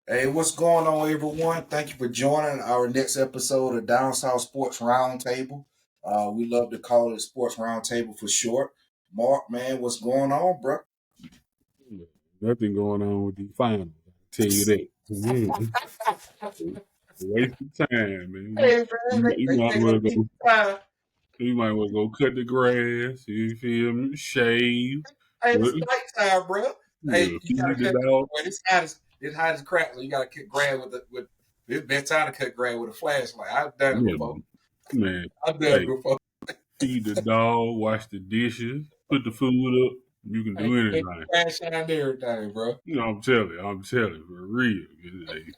Hey, what's going on, everyone? Thank you for joining our next episode of Down South Sports Roundtable. We love to call it Sports Roundtable for short. Mark, man, what's going on, bro? Nothing going on with the finals. I tell you that. Waste of time, man. Hey, man, You they might say well that deep go. time. You might well go cut the grass. You feel me? Shave. Hey, Well, it's nighttime, bro. Hey, you feed gotta the cut. dog. Well, it's hot as crap. So you gotta cut grass with. It's best time to cut grass with a flashlight. I've done it Yeah, before. man. I've done it Hey, before. feed the dog. Wash the dishes. Put the food up. You can Hey, do hey, anything. crash and everything, bro. You know, I'm telling you, for real. Hey,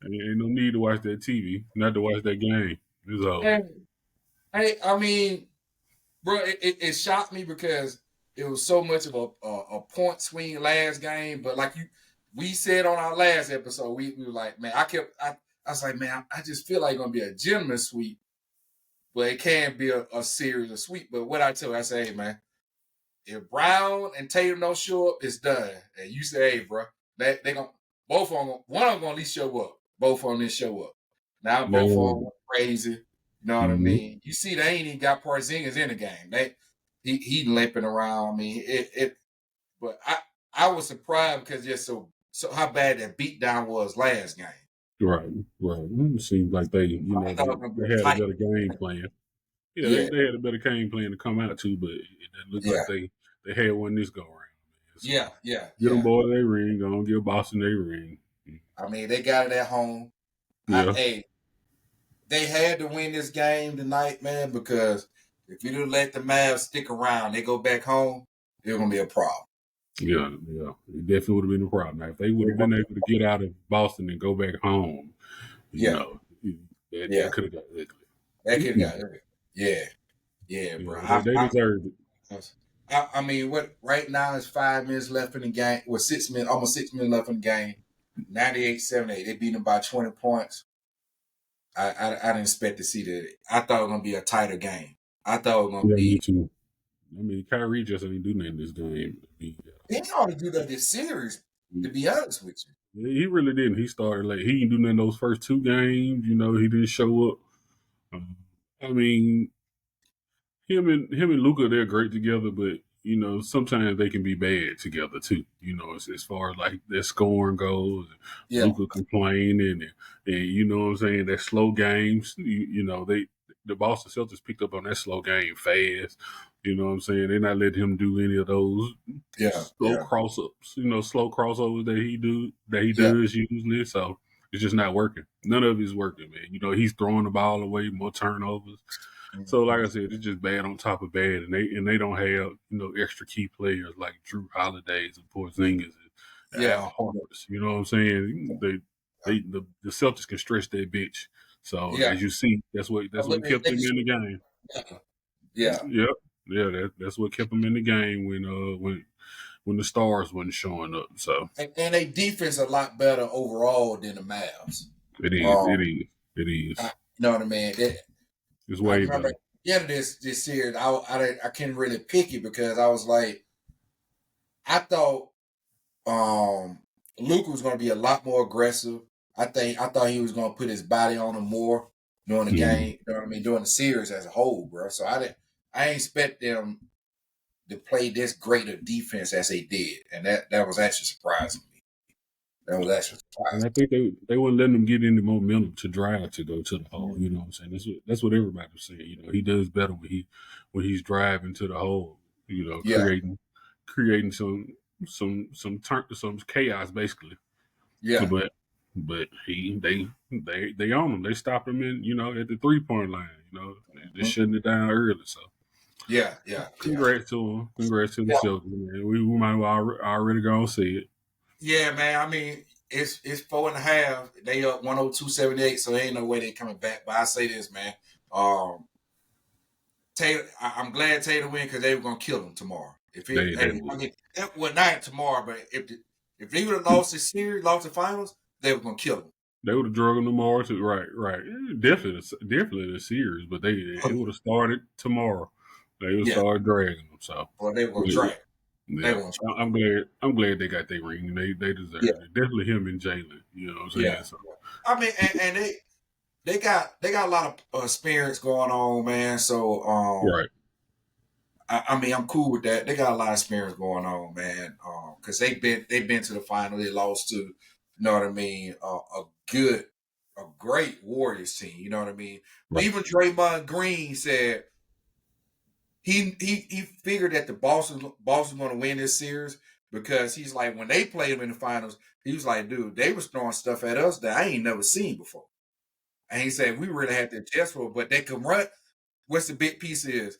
ain't no need to watch that TV. Not to watch that game. It's over. Hey, hey, I mean, bro, it shocked me because it was so much of a point swing last game. But like we said on our last episode, we were like, man, I was like, man, I just feel like it's gonna be a gentleman's sweep, but it can be a series of sweep. But what I tell you, I say, hey, man, if Brown and Tatum don't show up, it's done. And you say, hey, bro, they gonna both of them, one of them gonna at least show up. Both of them didn't show up. Now both of them Man. went crazy. You know what I Mhm. mean? You see, they ain't even got Porzingis in the game. He limping around. I mean, But I was surprised because just so how bad that beatdown was last game. Right, right. It seems like they, I thought it was gonna be they a had a tight. better game plan. Yeah, Yeah, they had a better game plan to come out to, but it didn't look yeah, like they had one this go around. Man. So yeah, yeah, get them yeah. boys their ring, go and give Boston their ring. I mean, they got it at home. Yeah, Hey, they had to win this game tonight, man, because if you didn't let the Mavs stick around, they go back home, it's gonna be a problem. yeah. It definitely would have been a problem. Now, if they would have been able to get out of Boston and go back home, you Yeah, know, that yeah, could have got ugly. that kid Yeah, got it. Yeah, yeah, bro. they deserved it. I mean, what right now is 5 minutes left in the game. With 6 minutes, almost 6 minutes left in the game. 98-78. They beat them by 20 points. I didn't expect to see that. I thought it was gonna be a tighter game. I thought it was gonna Yeah, me be. too. I mean, Kyrie just ain't do nothing this game. They ought to do that this series. To be honest with you. He really didn't. He started late. He didn't do nothing those first two games. He didn't show up. Um, I mean, him and Luca, they're great together, but sometimes they can be bad together too. As far as like their scoring goes, Yeah, Luca complaining and you know what I'm saying, that slow games. The Boston Celtics picked up on that slow game fast. You know what I'm saying? They're not letting him do any of those yeah, slow yeah, cross ups, slow crossovers that he yeah. does usually. So it's just not working. None of it is working, man. He's throwing the ball away, more turnovers. So like I Mhm. said, it's just bad on top of bad, and they don't have extra key players like Drew Holidays and Porzingis and Yeah, Al Horford. You know what I'm saying? The Celtics can stretch that bitch. So yeah. as you see, that's what kept them in the game. Yeah, yeah. Yep, yeah, that's what kept them in the game when the stars wasn't showing up. So And they defense a lot better overall than the Mavs. it is, Um, it is, it is. you know what I mean? It's I way remember better. at the end of this series, I couldn't really pick it because I was like, I thought um Luke was going to be a lot more aggressive. I thought he was going to put his body on him more during the Mhm. game. You know what I mean? During the series as a whole, bro. So I didn't expect them to play this great a defense as they did, and that was actually surprising me. That was actually And I surprising. think they wouldn't let him get any momentum to drive to go to the hole. You Mhm. know what I'm saying? That's what everybody was saying. He does better when he's driving to the hole. Yeah, Creating some chaos basically. yeah. But they own him. They stopped him in at the 3-point line. They're Mhm. shutting it down early. So Yeah, yeah, yeah. congrats to him. Congrats to the Yeah, Celtics. Man. We might well already go and see it. yeah, man. I mean, it's 4.5. They up 102.78, so there ain't no way they coming back. But I say this, man. Um, Taylor, I'm glad Taylor win because they were gonna kill him tomorrow. They Hey, I would. mean, well, not tomorrow, but if they would have lost the series, lost the finals, they were gonna kill They would have drug them tomorrow too. Right, right. Definitely the series, but it him. would have started tomorrow. They would Yeah, start dragging them. So, or they were gonna but drag. They Yeah, won't trade. I'm glad. I'm glad they got their ring. They Yeah, deserved it. Definitely him and Jalen. You know what I'm yeah. saying? So I mean, and they got a lot of spirits going on, man. So right, I mean, I'm cool with that. They got a lot of experience going on, man. Because they've been to the final. They lost to, you know what I mean, a great Warriors team. You know what I mean. But right, even Draymond Green said he figured that the Boston going to win this series because he's like when they played him in the finals, he was like, dude, they was throwing stuff at us that I ain't never seen before. And he said we really had to adjust for it, but they can run. What's the big piece is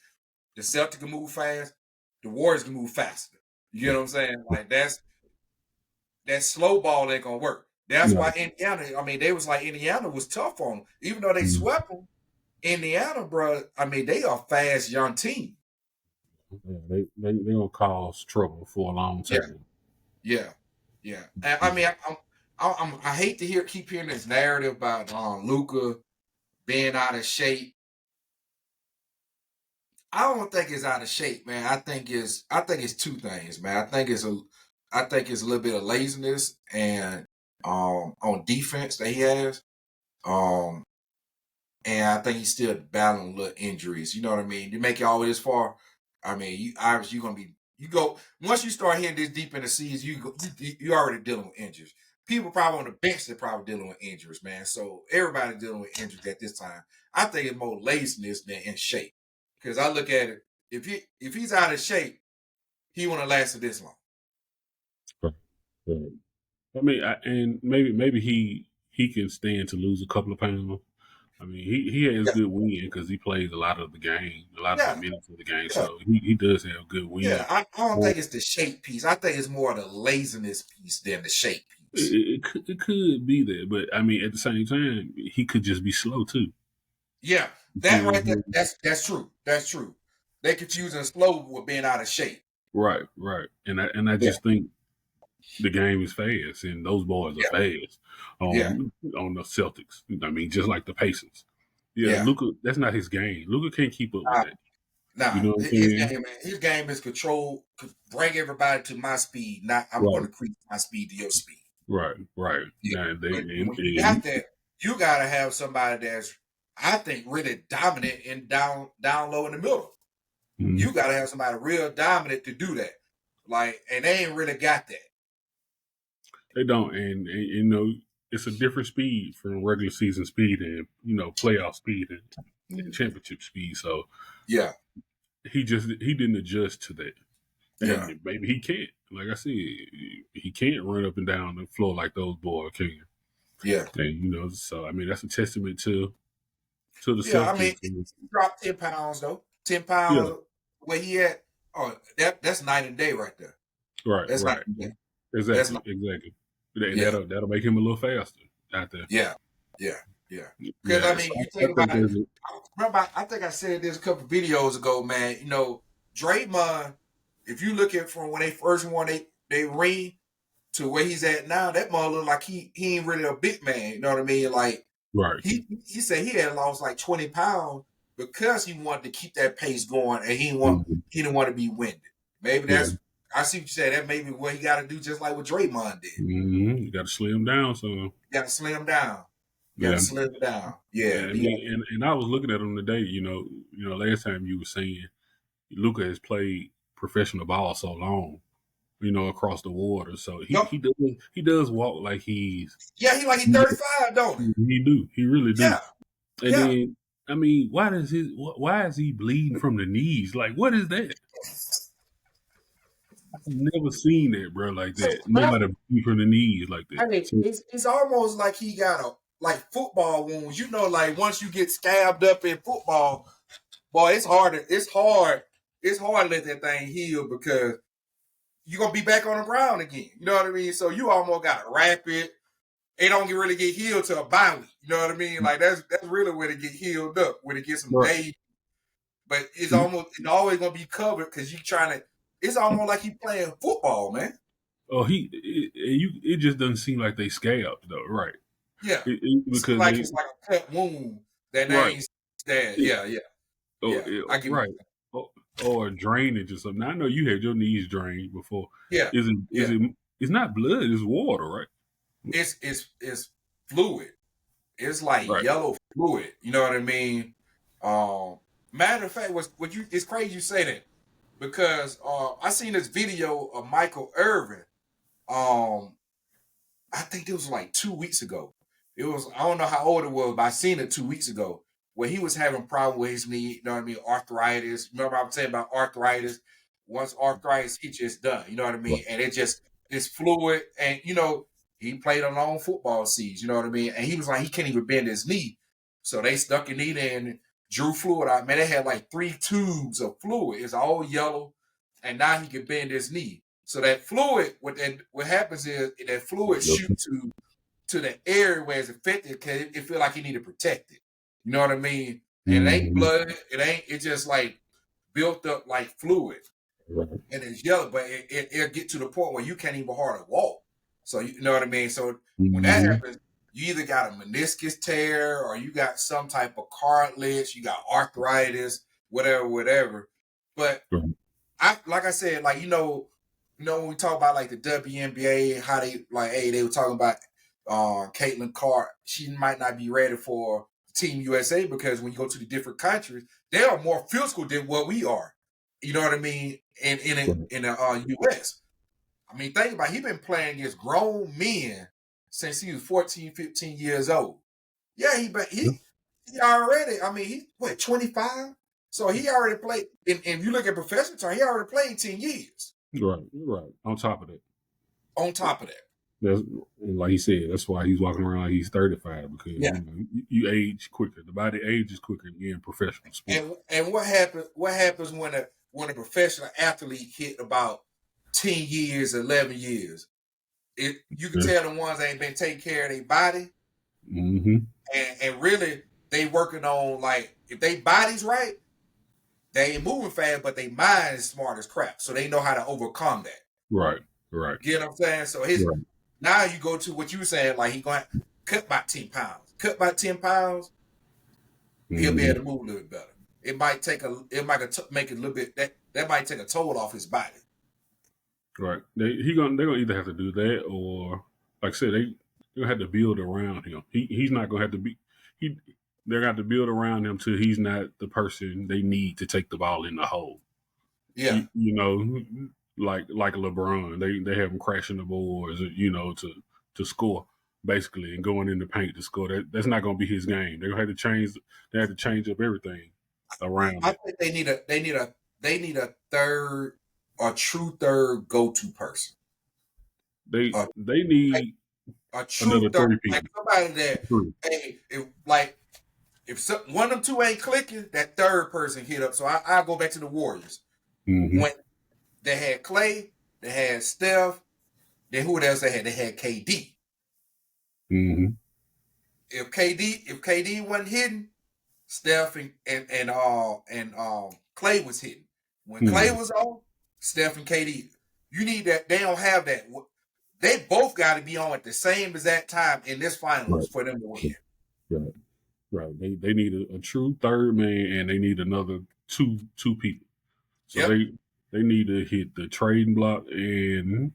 the Celtics can move fast, the Warriors can move faster. You know what I'm saying? Like that slow ball ain't gonna work. That's no, why Indiana. I mean, they was like Indiana was tough on them, even though they mm, swept them. Indiana, bro. I mean, they are a fast young team. yeah, they gonna cause trouble for a long Yeah, time. yeah, yeah. And, I mean, I hate to keep hearing this narrative about Luca being out of shape. I don't think it's out of shape, man. I think it's two things, man. I think it's a little bit of laziness and on defense that he has. Um and I think he's still battling little injuries. You know what I mean? To make it all this far, I mean, you obviously you're gonna be you go once you start hitting this deep in the season, you already dealing with injuries. People probably on the bench they're probably dealing with injuries, man. So everybody dealing with injuries at this time. I think it's more laziness than in shape. Because I look at it, if he's out of shape, he wouldn't have lasted this long. Right, right. I mean, and maybe he can stand to lose a couple of pounds. I mean, he has Yeah, good wind because he plays a lot of the game, a lot of the yeah, minutes of the game. yeah, So he does have good yeah. wind. I don't Uh, think it's the shape piece. I think it's more the laziness piece than the shape piece. it could be that, but I mean, at the same time, he could just be slow too. Yeah, You see that what I'm right there. saying? That's true. That's true. They confusing slow with being out of shape. Right, right. And I Yeah, just think the game is fast, and those boys are yeah, fast yeah, on the Celtics. I mean, just like the Pacers. Yeah, yeah. Luca, that's not his game. Luca can't keep up with that. You Nah, know what I'm his saying? game, man. His game is control. Bring everybody to my speed. Not I'm going Right, to increase my speed to your speed. right, right. Yeah, Now they but and, when you got and that, you got to have somebody that's, I think, really dominant and down low in the middle. mhm, You got to have somebody real dominant to do that. Like, and they ain't really got that. they don't, and you know it's a different speed from regular season speed and playoff speed and Mhm. championship speed. So Yeah, he didn't adjust to that. yeah, And maybe he can't. Like I said, he can't run up and down the floor like those boys can. yeah, And so I mean that's a testament to the yeah. I mean, Celtics. And, he dropped 10 pounds though. ten yeah, pounds where he at. Oh, that's night and day right there. right, That's night right, and day. That's exactly, not. exactly. And Yeah, that'll make him a little faster out there. yeah, yeah, yeah. Because I Yeah, mean, so you I think think about it. there's a Remember, I think I said this a couple videos ago, man. Draymond. If you look at from when they first won they ring to where he's at now, that mother look like he ain't really a big man. You know what I mean? Like right. he said he had lost like 20 pounds because he wanted to keep that pace going and Mhm. he didn't want to be winded. Maybe Yeah, that's I see what you said. That may be what he got to do, just like what Draymond did. you got to slim down, so You got to slim down. You got to yeah. slim down. Yeah, I be mean, and I was looking at him today. Last time you were saying Luca has played professional ball so long, across the water. So yup. he does walk like he's Yeah, he he 35, don't he? do he really do. Yeah, And yeah. then I mean, why is he bleeding from the knees? Like, what is that? I've never seen that, bro, like So that. Nobody bleed from the knees like that. I mean, So it's almost like he got a like football wounds. Like once you get stabbed up in football, boy, it's hard to let that thing heal because you're gonna be back on the ground again. You know what I mean? So you almost gotta wrap it. It don't really get healed till a bye week. You know what I mean? Like that's really where it get healed up, when it gets some right. days. But it's always gonna be covered because you trying to. It's almost like he playing football, man. Oh, it just doesn't seem like they scabbed though, right? Yeah, it seems Because like they it's like a cut wound that right. ain't there. Yeah, yeah, Oh, yeah. yeah, I give you right. Oh, or drainage or something. Now, I know you had your knees drained before. Yeah, Is it? Is yeah. it? It's not blood. It's water, right? It's fluid. It's like Right. yellow fluid. You know what I mean? Um, Matter of fact, what you it's crazy you say that because I seen this video of Michael Irvin. Um, I think it was like 2 weeks ago. It was I don't know how old it was, but I seen it 2 weeks ago where he was having problem with his knee. You know what I mean? Arthritis. Remember I was saying about arthritis. Once arthritis hits you, it's done. You know what I Right. mean? And it's fluid. And he played a long football season. You know what I mean? And he was like he can't even bend his knee, so they stuck a knee in, and drew fluid out. Man, they had like 3 tubes of fluid. It's all yellow, and now he can bend his knee. So that fluid, what happens is that fluid Yep. shoot to the area where it's affected because it feel like you need to protect it. You know what I mean? And it ain't Mm-hmm. blood. It's just like built up like fluid. Right. And it's yellow, but it'll get to the point where you can't even hardly walk. So you know what I mean? So when that Mm-hmm. happens, you either got a meniscus tear or you got some type of cartilage, you got arthritis, whatever. But Right. like I said, like when we talk about like the WNBA, how they like, hey, they were talking about Caitlin Clark. She might not be ready for Team USA because when you go to the different countries, they are more physical than what we are. You know what I mean? Right. In the US. I mean, think about it, he been playing against grown men since he was 14, 15 years old. Yeah, Yeah. he already. I mean, he what 25. So he already played. And if you look at professional time, he already played 10 years. Right. Right. On top of that, On top of that, that's like he said. That's why he's walking around like he's 35 because yeah. you age quicker. The body ages quicker in professional sport. And what happens? What happens when a professional athlete hit about 10 years, 11 years? You can Yeah. tell the ones that ain't been taking care of their body, Mm-hmm. and really they working on like if they body's right, they ain't moving fast, but they mind is smart as crap, so they know how to overcome that. Right. Right. You get what I'm saying? So his Right. now you go to what you were saying, like he going to cut by 10 pounds. Cut by 10 pounds, he'll be Mm-hmm. able to move a little bit better. It might make it a little bit that might take a toll off his body. Right. They're gonna either have to do that or, like I said, they gonna have to build around him. He's not gonna have to be he. They're gonna have to build around him till he's not the person they need to take the ball in the hole. Yeah, You know, like LeBron, they have him crashing the boards, to score basically and going in the paint to score. That's not gonna be his game. They're gonna have to change. They have to change up everything around I it. think they need a third, a true third go to person. They A, they need a true another third, three like people. somebody that Three. hey, if one of them two ain't clicking, that third person hit up. So I go back to the Warriors Mm-hmm. when they had Clay, they had Steph, then who else they had? They had KD. Mm-hmm. If KD wasn't hitting, Steph and Clay was hitting. When Clay Mm-hmm. was on, Steph and KD. You need that. They don't have that. They both got to be on at the same exact time in this finals Right. for them to win. Right. Right. They need a true third man, and they need another two people. So Yep. they need to hit the trading block, and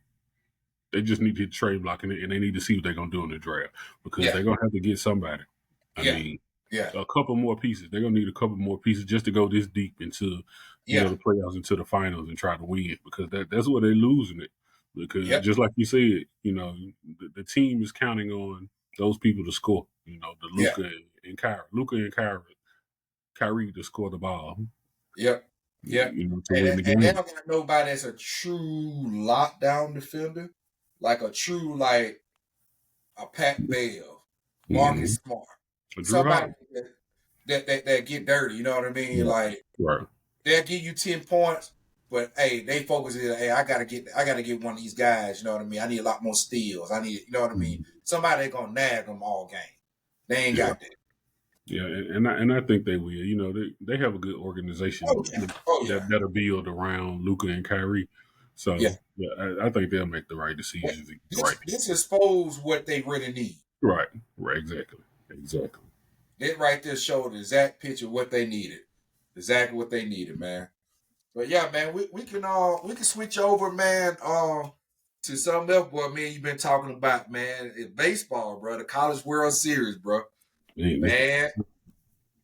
they just need to hit the trade block, and they need to see what they're gonna do in the draft because Yeah. they're gonna have to get somebody. I Yeah. mean, Yeah. a couple more pieces. They're gonna need a couple more pieces just to go this deep into Yeah. the playoffs, into the finals, and try to win because that's where they're losing it. Because Yep. just like you said, the team is counting on those people to score. The Yeah. Luca and Kyrie to score the ball. Yep. Yep. To win the And they game. don't got nobody that's a true lockdown defender, like a true like a Pat Bell, Mm-hmm. Marcus Smart, Drew somebody Holiday. that get dirty. You know what I mean? Right. Like Right. they'll give you 10 points, but hey, they focus is hey, I gotta get one of these guys. You know what I mean? I need a lot more steals. I need, you know what I mean? Mhm. Somebody that gonna nag them all game. They ain't Yeah. got that. Yeah, and I think they will. They have a good Oh organization yeah. Oh yeah. that'll build around Luca and Kyrie. Yeah. So yeah, I think they'll make the right decisions and get the right people. This expose what they really need. Right, right, exactly. It right there showed the exact picture of what they needed. Exactly what they needed, man. But yeah, man, we can switch over, man, to something else, boy. Man, you've been talking about, man, it's baseball, bro. The College World Series, bro. Man, that's Man,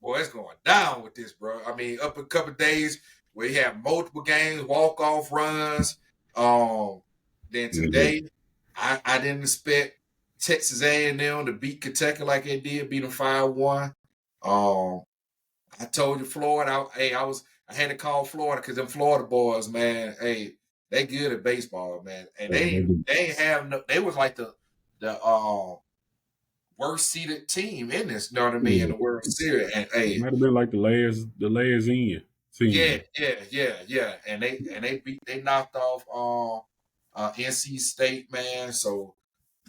boy, it's going down with this, bro. I mean, up a couple of days where you have multiple games, walk off runs. Um, then mm-hmm. today, I didn't expect Texas A&M to beat Kentucky like they did, beat them 5-1. Um, I told you Florida. I had to call Florida because them Florida boys, man. Hey, they good at baseball, man, and they ain't have no. They was like the worst seeded team in this. You know what I mean? In Yeah. the World Series, and It hey, might have been like the last in yeah, season. yeah, and they knocked off NC State, man. So,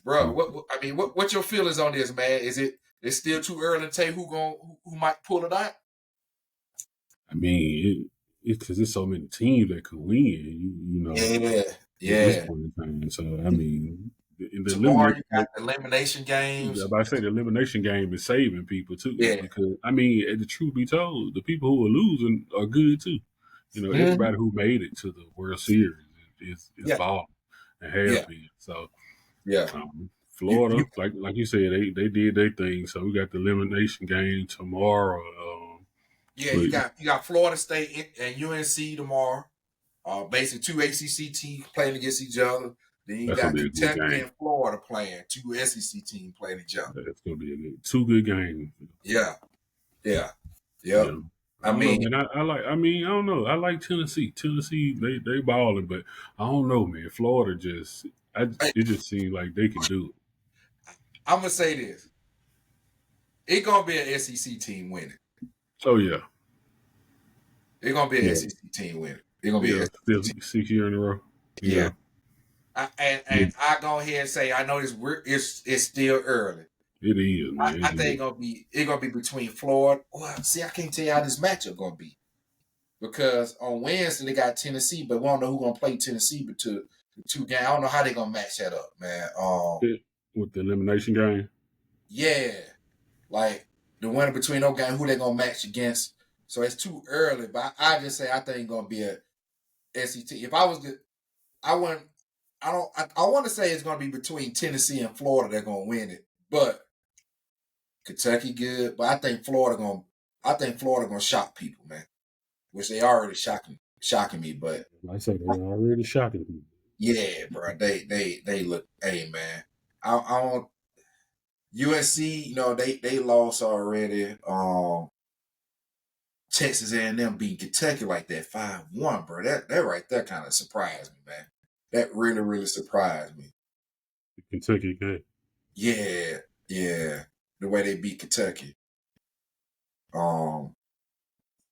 bro, I mean, what's your feelings on this, man? It's still too early to tell you who might pull it out? I mean, it's because there's so many teams that could win. You know, Yeah, at this yeah. point in time. So I mean, the Tomorrow eliminate. you got the elimination games. I say the elimination game is saving people too, Yeah. because I mean, the truth be told, the people who are losing are good too. You know, Mhm. everybody who made it to the World Series is Yeah. balling and Yeah. have been. So Yeah. You Florida, like you said, they did their thing. So we got the elimination game tomorrow. yeah, But you got Florida State and UNC tomorrow. Basically two ACC teams playing against each other. Then you that's gonna got be a good Kentucky game. and Florida playing, two SEC teams playing each other. That's gonna be two good games. Yeah. Yeah. You Yep. know, I I don't know, mean, man. I like. I mean, I don't know. I like Tennessee. Tennessee, they balling, but I don't know, man. Florida just, hey, it just seems like they can do it. I'm gonna say this. It's gonna be an SEC team winning. Oh yeah, It's gonna be an yeah, SEC team winning. It's gonna be an yeah. SEC team. 6 year in a row. Yeah. Yeah, And it, I go ahead and say I know it's still early. it is, man. I It think is. it's gonna be between Florida. Well, see, I can't tell you how this matchup gonna be because on Wednesday they got Tennessee, but we don't know who gonna play Tennessee. But the two games, I don't know how they gonna match that up, man. With the elimination game. Yeah, like the winner between those guys, who they gonna match against. So it's too early, but I just say I think it's gonna be a SEC. If I was, I wouldn't. I don't. I want to say it's gonna be between Tennessee and Florida. They're gonna win it, but Kentucky good, but I think Florida gonna shock people, man. Which they already shocking me, but Like I said, they already shocking people. yeah, bro, they look. Hey, man, I don't. USC, they lost already. Texas A&M beat Kentucky like that 5-1, bro. That right there kind of surprised me, man. That really surprised me. The Kentucky game. Yeah, yeah, the way they beat Kentucky. Um,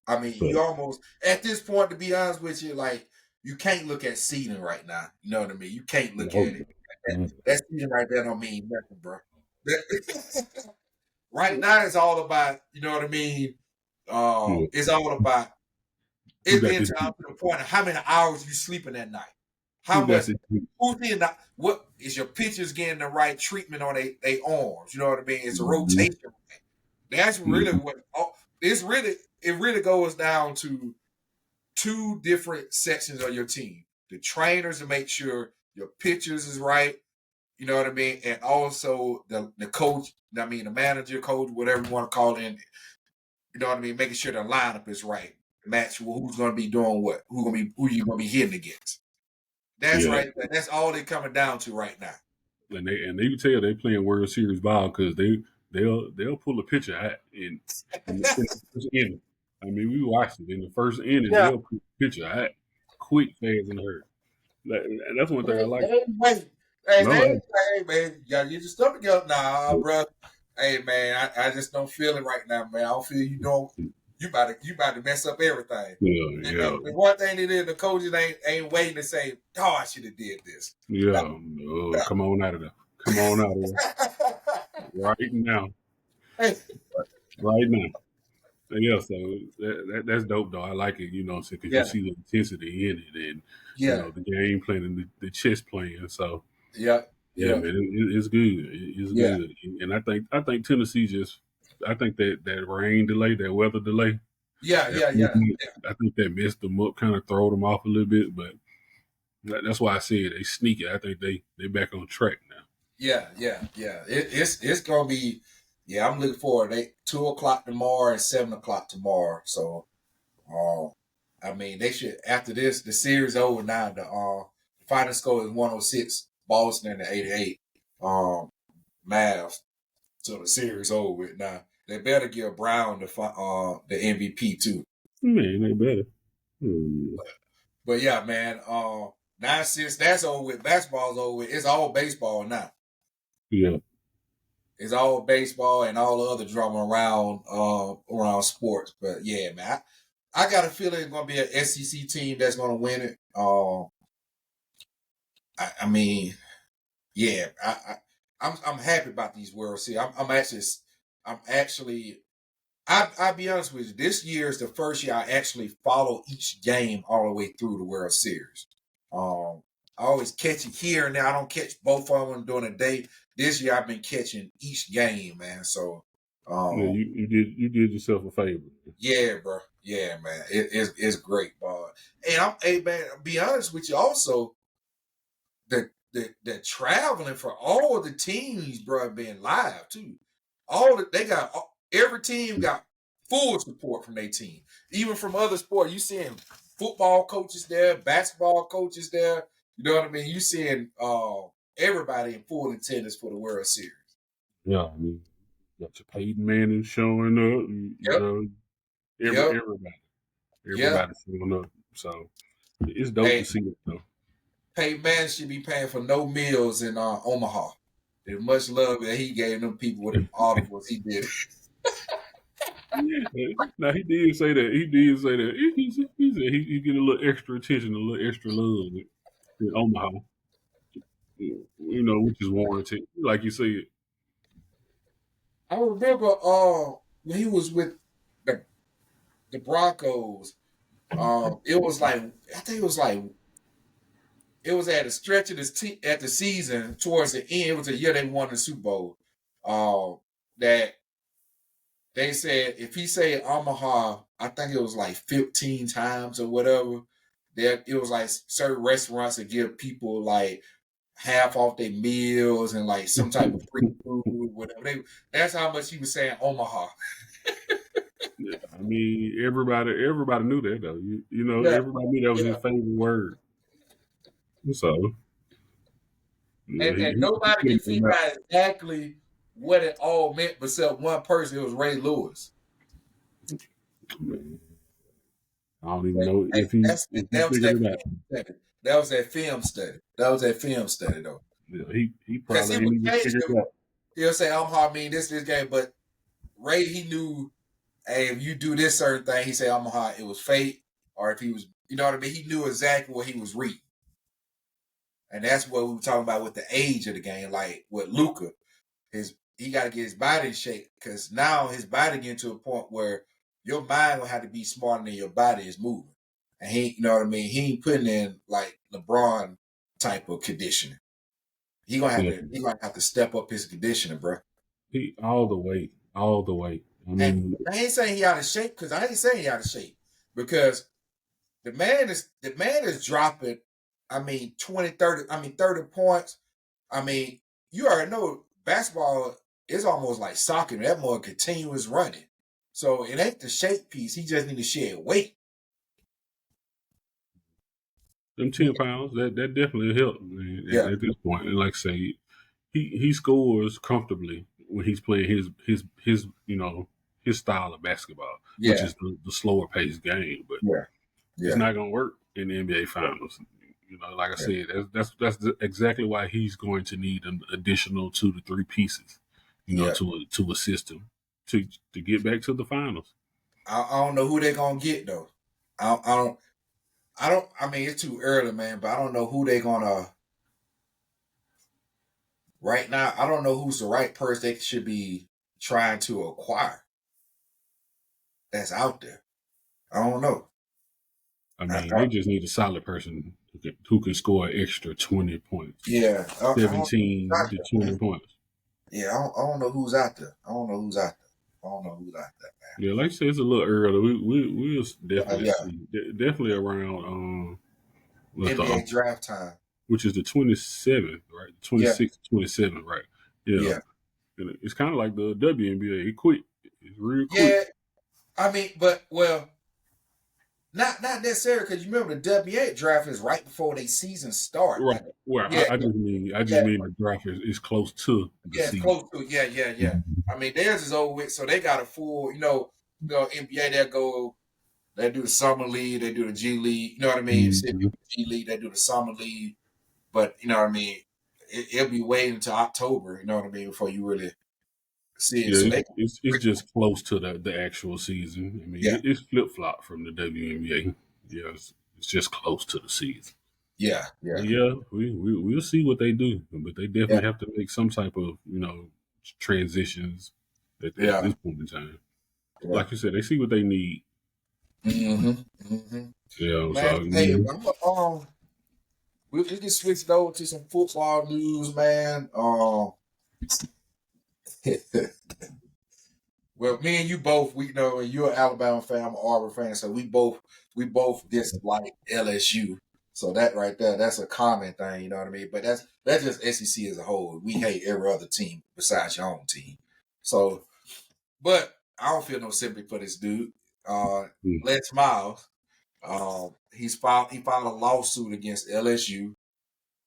I mean, But you almost at this point, to be honest with you, like you can't look at seeding right now. You know what I mean? You can't look no, at it. no, That seeding right there don't mean nothing, bro. Right now, it's all about you know what I mean. yeah, It's all about who it got being this? down to the point of how many hours you sleeping at night. Who How got much? this? Who's in the, what is your pitchers getting the right treatment on they arms? You know what I mean? It's a Mm-hmm, rotation. That's really mm-hmm, what it really goes down to two different sections of your team. The trainers to make sure your pitchers is right, you know what I mean? And also the coach, I mean the manager, coach, whatever you want to call it, you know what I mean, making sure the lineup is right. Match who's gonna be doing what, who you gonna be hitting against. That's yeah. right. That's all they're coming down to right now. And they can tell they playing World Series ball because they'll pull a pitcher out in the first inning. I mean, we watched it in the first inning. Yeah. They'll pull a pitcher out quick, fast, and hurt. And that's one thing I like. Wait. Hey, No, hey, man, you gotta get your stuff together. Nah, bro. Hey, man, I just don't feel it right now, man. I don't feel you about to mess up everything. yeah, And yeah, the one thing they did, the coaches ain't waiting to say, "Oh, I should have did this." No, yeah. Come on out of there. Come on out of there no. right now, Hey, right now. Yeah, so that's dope though. I like it, because you yeah, see the intensity in it, and yeah, the game playing and the chess playing. So yeah, yeah, yeah, man, it's good. It's yeah. good, and I think Tennessee just, I think that rain delay, that weather delay. Yeah, And yeah, yeah, I think that messed them up, kind of throwed them off a little bit. But that's why I said they sneaky. I think they back on track now. yeah. It's gonna be. Yeah, I'm looking forward. 2 o'clock tomorrow and 7 o'clock tomorrow. So, um, I mean, they should after this the series over now. The final score is 106, Boston and the 88. Mavs. So the series over with now. They better give Brown the MVP too. Man, they better. Hmm. But yeah, man. Now since that's over with, basketball's over with. It's all baseball now. Yeah, It's all baseball and all the other drama around sports. But yeah, man, I got a feeling it's gonna be an SEC team that's gonna win it. I mean, yeah, I'm happy about these World Series. I'm actually I'll be honest with you. This year is the first year I actually follow each game all the way through the World Series. Um, I always catch it here and there. I don't catch both of them during the day. This year I've been catching each game, man. So, yeah. um, You did yourself a favor. yeah, bro. Yeah, man. It's great, bro. And hey, man. I'll be honest with you. Also, the traveling for all of the teams, bro, being live too. Every team got full support from their team, even from other sports. You seeing football coaches there, basketball coaches there. You know what I mean? You seeing everybody in full attendance for the World Series. Yeah, I mean, you got your Peyton Manning showing up. You Yep, know, yep, yeah. everybody showing up. So it's dope to Hey, see it though. Man should be paying for no meals in Omaha. As much love that he gave them people with them audibles, he did. Now he did say that. He did say that. He said he get a little extra attention, a little extra love in Omaha. You know, which is warranted, like you said. I remember when he was with the the Broncos. It was like I think it was at a stretch of at the season towards the end. It was a year they won the Super Bowl. That they said if he said Omaha, I think it was like 15 times or whatever. That it was like certain restaurants that give people like half off their meals and like some type of free food, whatever. That's how much he was saying Omaha. Yeah, I mean, everybody knew that though. You know, Yeah, everybody knew that was his yeah. favorite word. So yeah, And he nobody put can it in figure that. out exactly what it all meant except one person. It was Ray Lewis. Man, I don't even Hey, know hey, if he that was figured that it out. film study. That was that film study. That was that film study though. Yeah, he Because probably he ain't would even change figured it. it out. He'll say, I'm hard mean this game, but Ray he knew, hey, if you do this certain thing, he said I'm hard, it was fate, or if he was you know what I mean, he knew exactly what he was reading. And that's what we were talking about with the age of the game, like with Luca. He got to get his body in shape because now his body getting to a point where your mind will have to be smarter than your body is moving. And you know what I mean? He ain't putting in like LeBron type of conditioning. Yeah, He gonna have to step up his conditioning, bro. he all the way, all the way. I And mean, I ain't saying he out of shape because I ain't saying he out of shape because the man is dropping. I mean 20, 30. I mean 30 points. I mean you already know basketball is almost like soccer. That more continuous running. So it ain't the shape piece. He just need to shed weight. them 10 pounds that definitely helped man, Yeah, at this point. And like I say, he scores comfortably when he's playing his his style of basketball, which yeah, is the slower paced game. But yeah, it's yeah, not going to work in the NBA yeah, Finals. You know, like I yeah. said, that's exactly why he's going to need an additional 2 to 3 pieces, Yeah. to assist him to get back to the finals. I don't know who they're gonna get though. I don't. I don't. I mean, it's too early, man. But I don't know who they're gonna. Right now, I don't know who's the right person they should be trying to acquire. That's out there. I don't know. I I, mean, I, they just need a solid person who can score an extra 20 points, yeah, 17 to I, 20 points. yeah. I don't know who's out there. I don't know who's out there. I don't know who like that, Yeah, like I said, it's a little early. We'll man. definitely Yeah, see. Definitely around what's the NBA draft time. which is the 27th, right? Yeah, 26th, 27th, right? Yeah, yeah, and it's kind of like the WNBA. It quick. It's real quick. yeah. I mean, but well, not necessarily because you remember the WA draft is right before they season start. Right. Like, Well, yeah, I yeah, just mean the draft is close to the yeah, it's season. close to it. Yeah, yeah, yeah. Mhm. I mean, theirs is over with, so they got a full. NBA they go. They do the summer league. They do the G League. You know what I mean? Same Mhm. with the G League. They do the summer league. But you know what I mean? It'll be waiting until October. You know what I mean? Before you really see it. Yeah, So they, it's just close to the actual season. I mean, yeah, it's flip flop from the WNBA. Yeah, it's just close to the season. yeah, But yeah, yeah, we'll see what they do, but they yeah, definitely have to make some type of transitions at yeah, this point in time. yeah. Like you said, they see what they need. Mm-hmm. Man, So hey, we can switch over to some football news, man. Well, me and you both, we know, and you're an Alabama fan, I'm an Auburn fan, so we both dislike LSU. So that right there, that's a common thing, you know what I mean? But that's just SEC as a whole. We hate every other team besides your own team. So, but I don't feel no sympathy for this dude. mm, Les Miles, he filed a lawsuit against LSU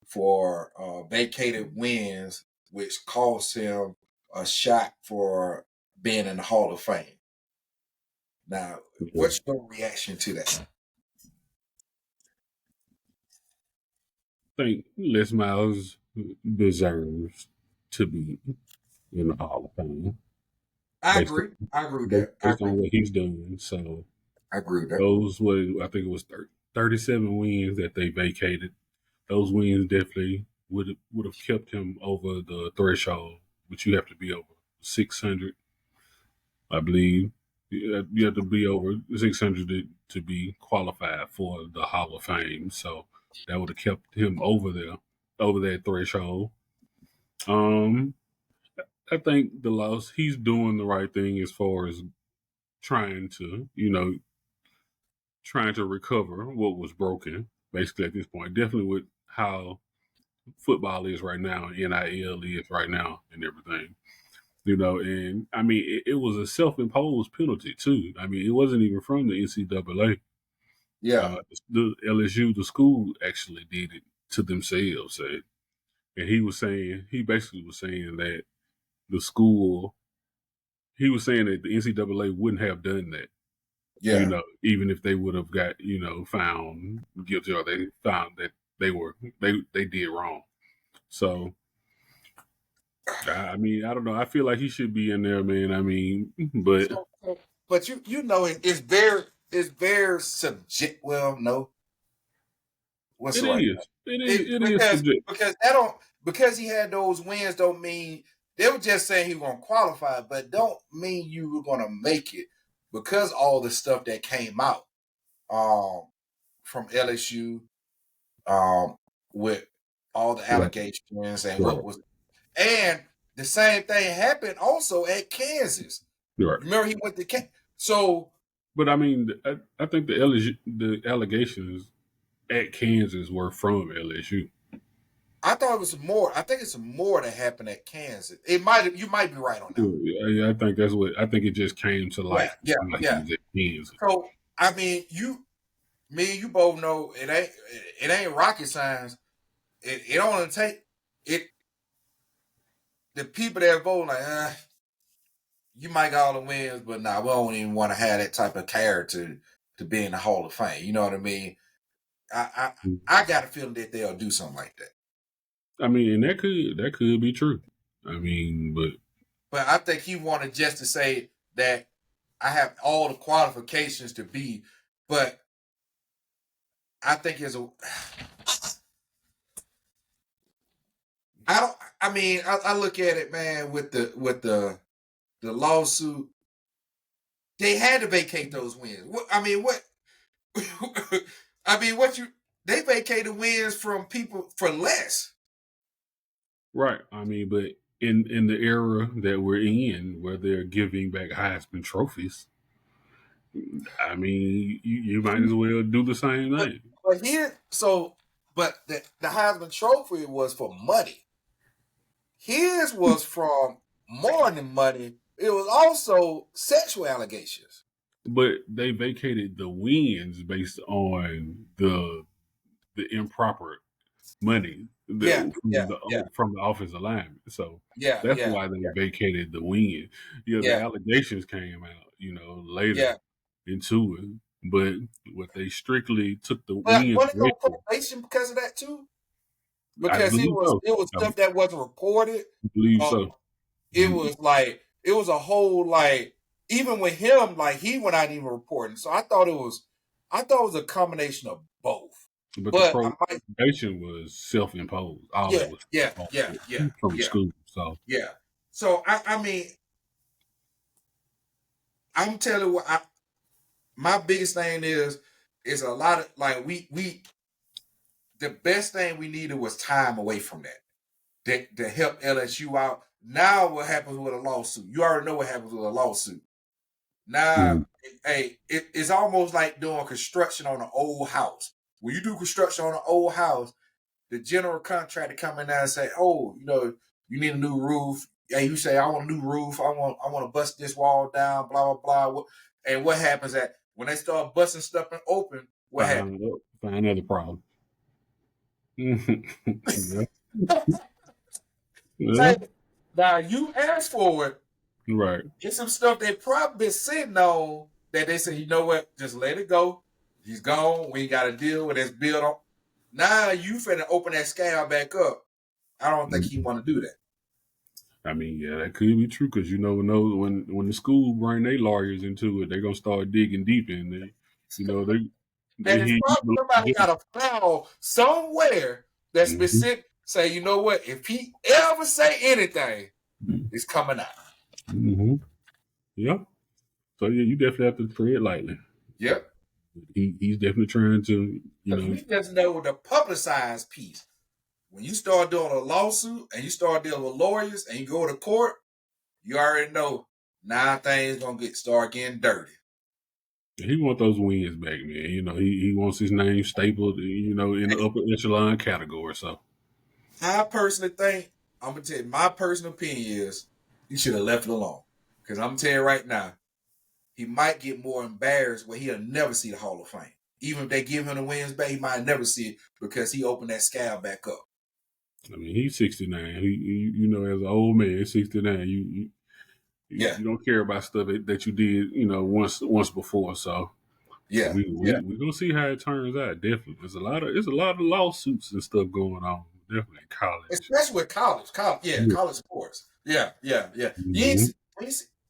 for vacated wins, which cost him a shot for being in the Hall of Fame. Now, yeah, what's your reaction to that? I think Les Miles deserves to be in the Hall of Fame I based agree. I agree with based, that. I based agree. on what he's done. So I agree with that. those were I think it was 37 wins that they vacated. Those wins definitely would have kept him over the threshold, which you have to be over 600, I believe. You have to be over 600 to be qualified for the Hall of Fame. So that would have kept him over there, over that threshold. Um, I think the loss, he's doing the right thing as far as trying to, trying to recover what was broken, basically at this point. Definitely with how football is right now, NIL is right now, and everything. And I mean, it was a self-imposed penalty too. I mean, it wasn't even from the NCAA. Yeah. The LSU, the school, actually did it to themselves. And he basically was saying that the school, he was saying that the NCAA wouldn't have done that. Yeah. Even if they would have got found guilty, or they found that they did wrong. So I mean, I don't know. I feel like he should be in there, man. I mean, but But you know it's very subject. Well, no, what's it the right? is, It it is subject. because that don't because he had those wins don't mean they were just saying he was gonna qualify, but don't mean you were gonna make it because all the stuff that came out um from LSU um with all the Right, allegations and what right, was and the same thing happened also at Kansas. right. Remember he went to Kansas. So But I mean, I think the allegations at Kansas were from LSU. I thought it was more. I think it's more that happened at Kansas. It might. You might be right on that. I think that's what I think. It just came to Yeah, light yeah, while he yeah. was at Kansas. So I mean, me, and you both know it ain't rocket science. It only take it. The people that vote like, you might got all the wins, but nah, we don't even want to have that type of character to be in the Hall of Fame. You know what I mean? I I got a feeling that they'll do something like that. I mean, and that could be true. I mean, but But I think he wanted just to say that I have all the qualifications to be, but I think it's a. I don't. I mean, I look at it, man, with the lawsuit. They had to vacate those wins. I mean, what? I mean, what you? They vacated wins from people for less. right. I mean, but in the era that we're in, where they're giving back Heisman trophies, I mean, you might as well do the same But thing. but here, so but the Heisman Trophy was for money. His was from more than money. It was also sexual allegations. But they vacated the wins based on the improper money Yeah, yeah, yeah, from the offensive lineman. So yeah, that's yeah, why they vacated the win. Yeah, the yeah, allegations came out, later yeah. into it, but what they strictly took the But wins wasn't it away on from. probation because of that too? I Because believe so. it was I stuff that wasn't reported. believe Uh, so. it was like it was a whole like even with him like he went out even reporting. So I thought it was a combination of both. But the But I might probation was self imposed. All yeah that was yeah yeah yeah from the yeah school. So yeah. So I mean I'm telling you what my biggest thing is a lot of like we the best thing we needed was time away from that to help LSU out. Now what happens with a lawsuit? You already know what happens with a lawsuit. Now, mm, hey, it's almost like doing construction on an old house. When you do construction on an old house, the general contractor come in there and say, "Oh, you need a new roof." Hey, you say, "I want a new roof. I want to bust this wall down." Blah blah blah. And what happens at when they start busting stuff and open? What happens? find another problem. Yeah. Yeah. Say, now you asked for it. Right. It's some stuff they probably been sitting on that they say, you know what, just let it go. He's gone. We ain't got to deal with this bill. Now you finna open that scale back up. I don't think he Mhm. want to do that. I mean, yeah, that could be true because you never know when the school bring their lawyers into it, they're gonna start digging deep in there. You know, they And it's hear you probably somebody got a file somewhere that's mm-hmm. specific. Say, you know what, if he ever say anything, it's coming out. Mm-hmm. Yeah. So yeah, you definitely have to tread lightly. Yep. He's definitely trying to, Because we just know the publicized piece. When you start doing a lawsuit and you start dealing with lawyers and you go to court, you already know now things gonna start getting dirty. he want those wins back, man. You know, he wants his name stapled, in the upper echelon category. So I personally think I'm gonna tell you my personal opinion is he should have left it alone. Because I'm gonna tell you right now, he might get more embarrassed where he'll never see the Hall of Fame. Even if they give him the wins back, he might never see it because he opened that scale back up. I mean, he's 69. As an old man, 69, Yeah, you don't care about stuff that you did, once before. So yeah, yeah. we gonna see how it turns out. Definitely, there's a lot of lawsuits and stuff going on. Definitely in college. Especially with college, yeah, Yeah. college sports. Yeah, yeah, yeah. Mm-hmm.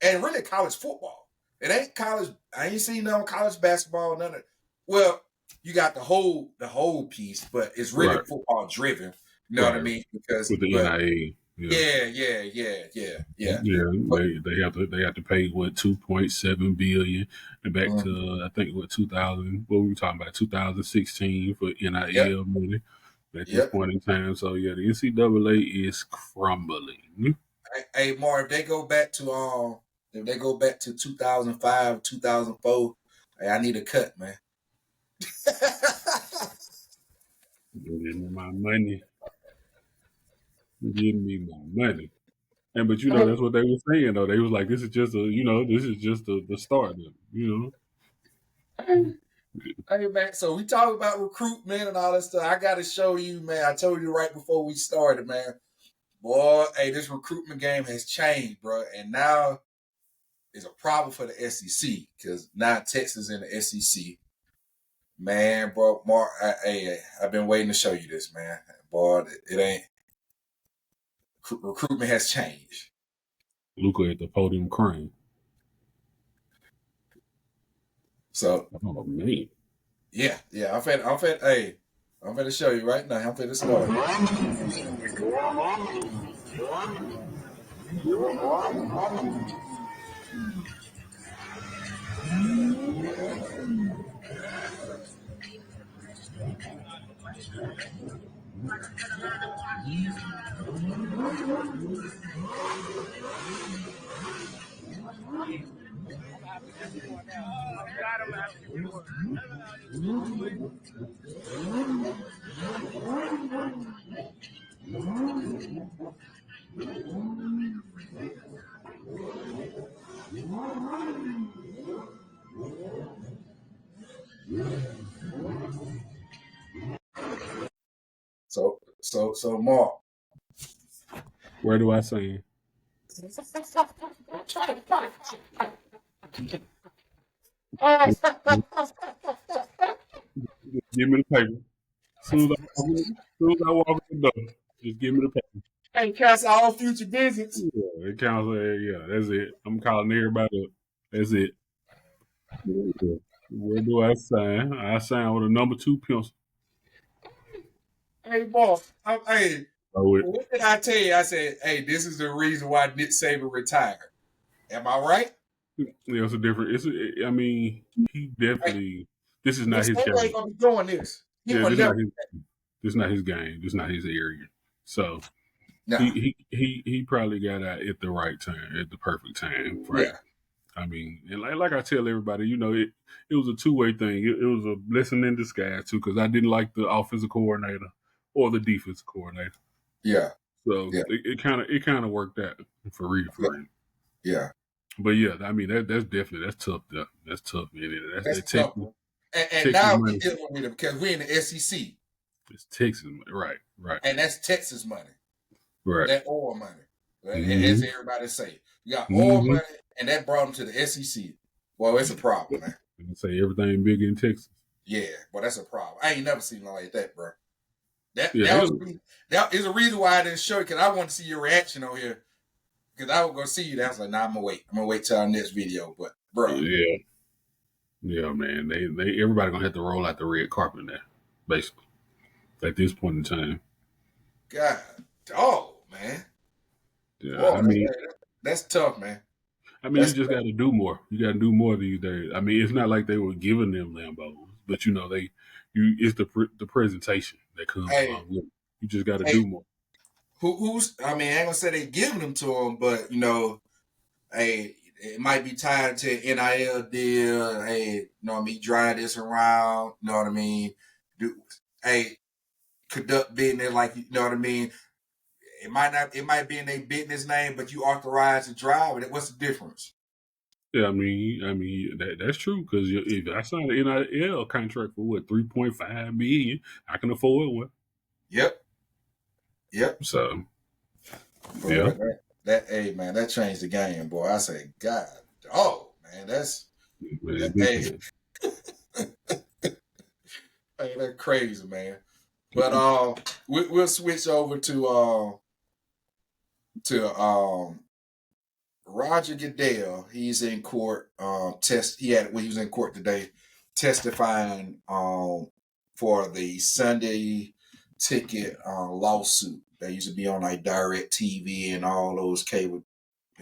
And really college football. It ain't college. I ain't seen no college basketball. None of it. Well, you got the whole piece, but it's really Right, football driven. You know what I right. mean? Because, With the but NIA, yeah. yeah, yeah, yeah, yeah, yeah. Yeah, But, they have to pay what 2.7 billion and back mm, to I think what 2000 what were we talking about 2016 for yep, NIL money at this yep. point in time. So yeah, the NCAA is crumbling. Hey, Mar, if they go back to 2005, 2004, hey, I need a cut, man. Give me my money. Give me my money. And but that's what they were saying though. They was like, this is just the start of it. Hey man, so we talk about recruitment and all that stuff. I got to show you, man. I told you right before we started, man. Boy, hey, this recruitment game has changed, bro, and now it's a problem for the SEC because now Texas in the SEC, man, bro. Mark, I've been waiting to show you this, man. Boy, it ain't recruitment has changed. Luca at the podium crying. So Oh man. yeah, yeah. I'm finna show you right now. I'm finna start. So Mark. Where do I stand? Just give me the paper. As soon as I walk in the door, just give me the paper. Hey, cancel all future visits. Yeah, it counts. Yeah, that's it. I'm calling everybody up. That's it. Yeah. Where do I sign? I sign with a number 2 pencil. Hey, Mark. Hey, Oh, it. what did I tell you? I said, hey, this is the reason why Nick Saban retired. Am I right? Yeah, it's a different. I mean, he Hey, definitely. This is not Nick his Saban ain't game. gonna be doing this. He Yeah, will this is never. not his. This is not his game. This is not his area. So Nah. he probably got out at the right time, at the perfect time, right? Yeah. I mean, and like I tell everybody, it was a 2-way thing. It was a blessing in disguise too, because I didn't like the offensive coordinator or the defensive coordinator. Yeah. So Yeah. it kind of worked out for real. Yeah. But yeah, I mean that's definitely that's tough. That's tough. That's That's that tough. Texas, And Texas now we money. dealing with it because we're in the SEC. It's Texas money, right, And that's Texas money. right. That oil money. As Mm-hmm. everybody say. You got oil Mm-hmm. money and that brought them to the SEC. Well, it's a problem, man. And say everything big in Texas. Yeah, well, that's a problem. I ain't never seen nothing like that, bro. That Yeah, that is a reason why I didn't show it, because I want to see your reaction on here. Because I was gonna see you. That was like, nah, I'm gonna wait. I'm gonna wait till our next video. But bro, yeah, man. They everybody gonna have to roll out the red carpet now, basically. At this point in time. God, oh man, Yeah, boy, that's tough, man. I mean, you That's just got to do more. You got to do more these days. I mean, it's not like they were giving them Lambos, but it's the presentation that comes hey, along with it. You just got to hey, do more. who's? I mean, I ain't gonna say they giving them to them, but hey, it might be tied to NIL deal. Hey, you know what I mean? Drive this around. You know what I mean? Hey, conduct business like you know what I mean. It might not. It might be in their business name, but you authorized to drive it. What's the difference? Yeah, I mean that's true because if I signed an NIL contract for what 3.5 million, I can afford one. Yep. Yep. So Boy, yeah, hey man, that changed the game, boy. I say, God, oh man, man, hey, hey, that's crazy, man. But we'll switch over to Roger Goodell. He's in court. He was in court today, testifying for the Sunday ticket lawsuit that used to be on like Direct TV and all those cable.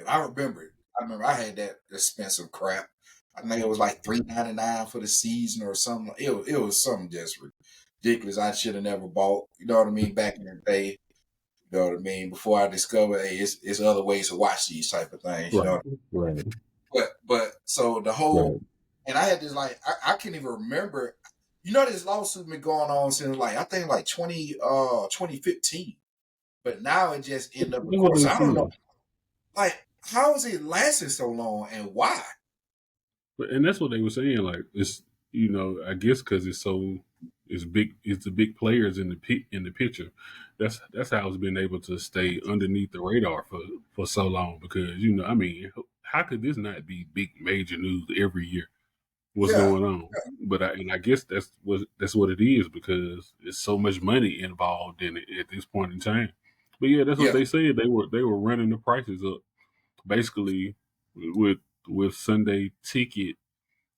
I remember it. I remember I had that expensive crap. I think it was like $3.99 for the season or something. It was something just ridiculous. I should have never bought. You know what I mean? Back in the day. You know what I mean? Before I discovered, hey, it's other ways to watch these type of things. You know. right. But so the whole, and I had this like I can't even remember. You know, this lawsuit been going on since like I think like 2015. But now it just ended up in court. So I don't know. Like, how is it lasting so long and why? And that's what they were saying. Like it's I guess because it's big. It's the big players in the picture. That's how it's been able to stay underneath the radar for so long. Because I mean, how could this not be big major news every year? What's Yeah. going on? But I guess that's what it is because there's so much money involved in it at this point in time. But yeah, that's what they said. They were running the prices up basically with Sunday ticket,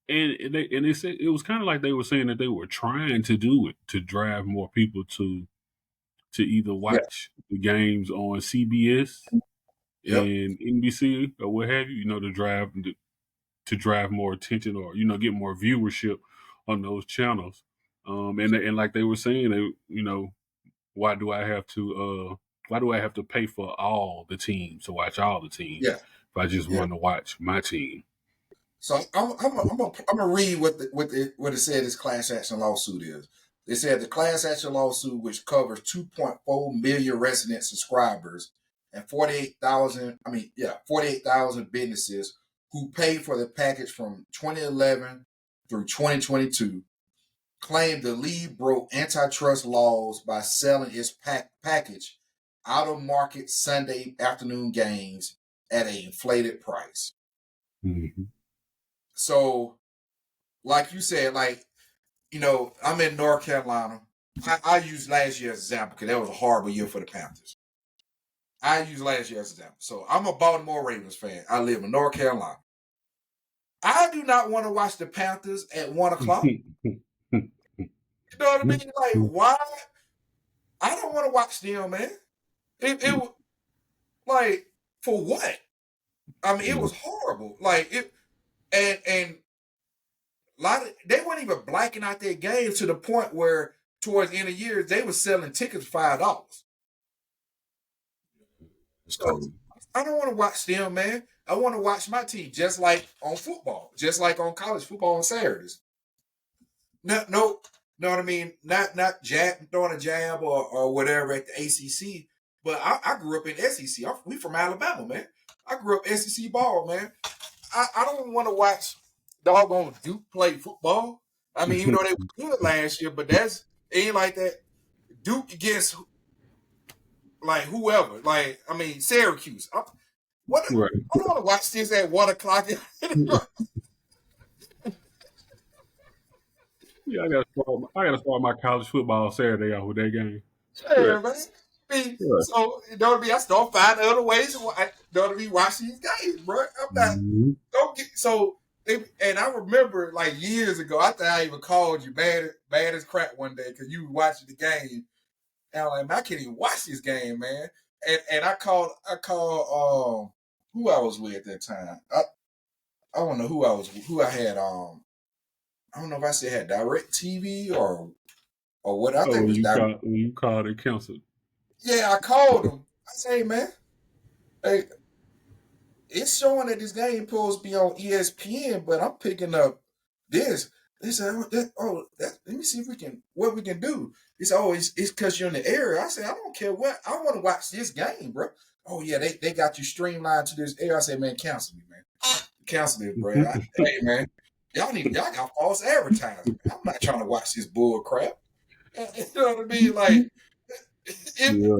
and they said it was kind of like they were saying that they were trying to do it to drive more people to either watch the games on CBS Yep. and NBC or what have you, to drive more attention or get more viewership on those channels. And like they were saying, why do I have to why do I have to pay for all the teams to watch all the teams Yeah, if I just yeah. want to watch my team? So I'm gonna read what it said this class action lawsuit is. They said the class action lawsuit, which covers 2.4 million resident subscribers and 48,000 businesses who paid for the package from 2011 through 2022, claimed the league broke antitrust laws by selling its package out of market Sunday afternoon games at an inflated price. Mm-hmm. So, like you said, I'm in North Carolina. I use last year as an example because that was a horrible year for the Panthers. I use last year as an example. So I'm a Baltimore Ravens fan. I live in North Carolina. I do not want to watch the Panthers at 1:00. You know what I mean? Like, why? I don't want to watch them, man. It like, for what? I mean, it was horrible. Like it, and a lot of they weren't even blacking out their games to the point where towards the end of the year they were selling tickets for $5. It's So cold. I don't want to watch them, man. I want to watch my team just like on football, just like on college football on Saturdays. No, know what I mean? Not throwing a jab or whatever at the ACC, but I grew up in SEC. We from Alabama, man. I grew up SEC ball, man. I don't want to watch doggone Duke play football. I mean, even though they were good last year, but it ain't like that. Duke against like whoever. Like, I mean, Syracuse. What? Right. I don't want to watch this at 1:00. Yeah, I gotta start my college football Saturday out with that game. Yeah, Right. man. I mean, Right. so you know what I mean. I start finding other ways to watch these games, bro. I'm not Mm-hmm. don't get so. And I remember like years ago, I think I even called you bad as crap one day because you were watching the game. And I'm like, man, I can't even watch this game, man. And I called who I was with at that time. I don't know who I had I don't know if I said had direct TV or what. I Oh, think it was direct. when you called it canceled. Yeah, I called him. I say, hey, man, hey, it's showing that this game supposed to be on ESPN, but I'm picking up this. They said, let me see if what we can do. He said, it's because you're in the area. I said, I don't care what. I want to watch this game, bro. Oh, yeah, they got you streamlined to this area. I said, man, cancel me, man. Cancel it, bro. Hey, man, y'all got false advertising. I'm not trying to watch this bull crap. You know what I mean? Like, Yeah,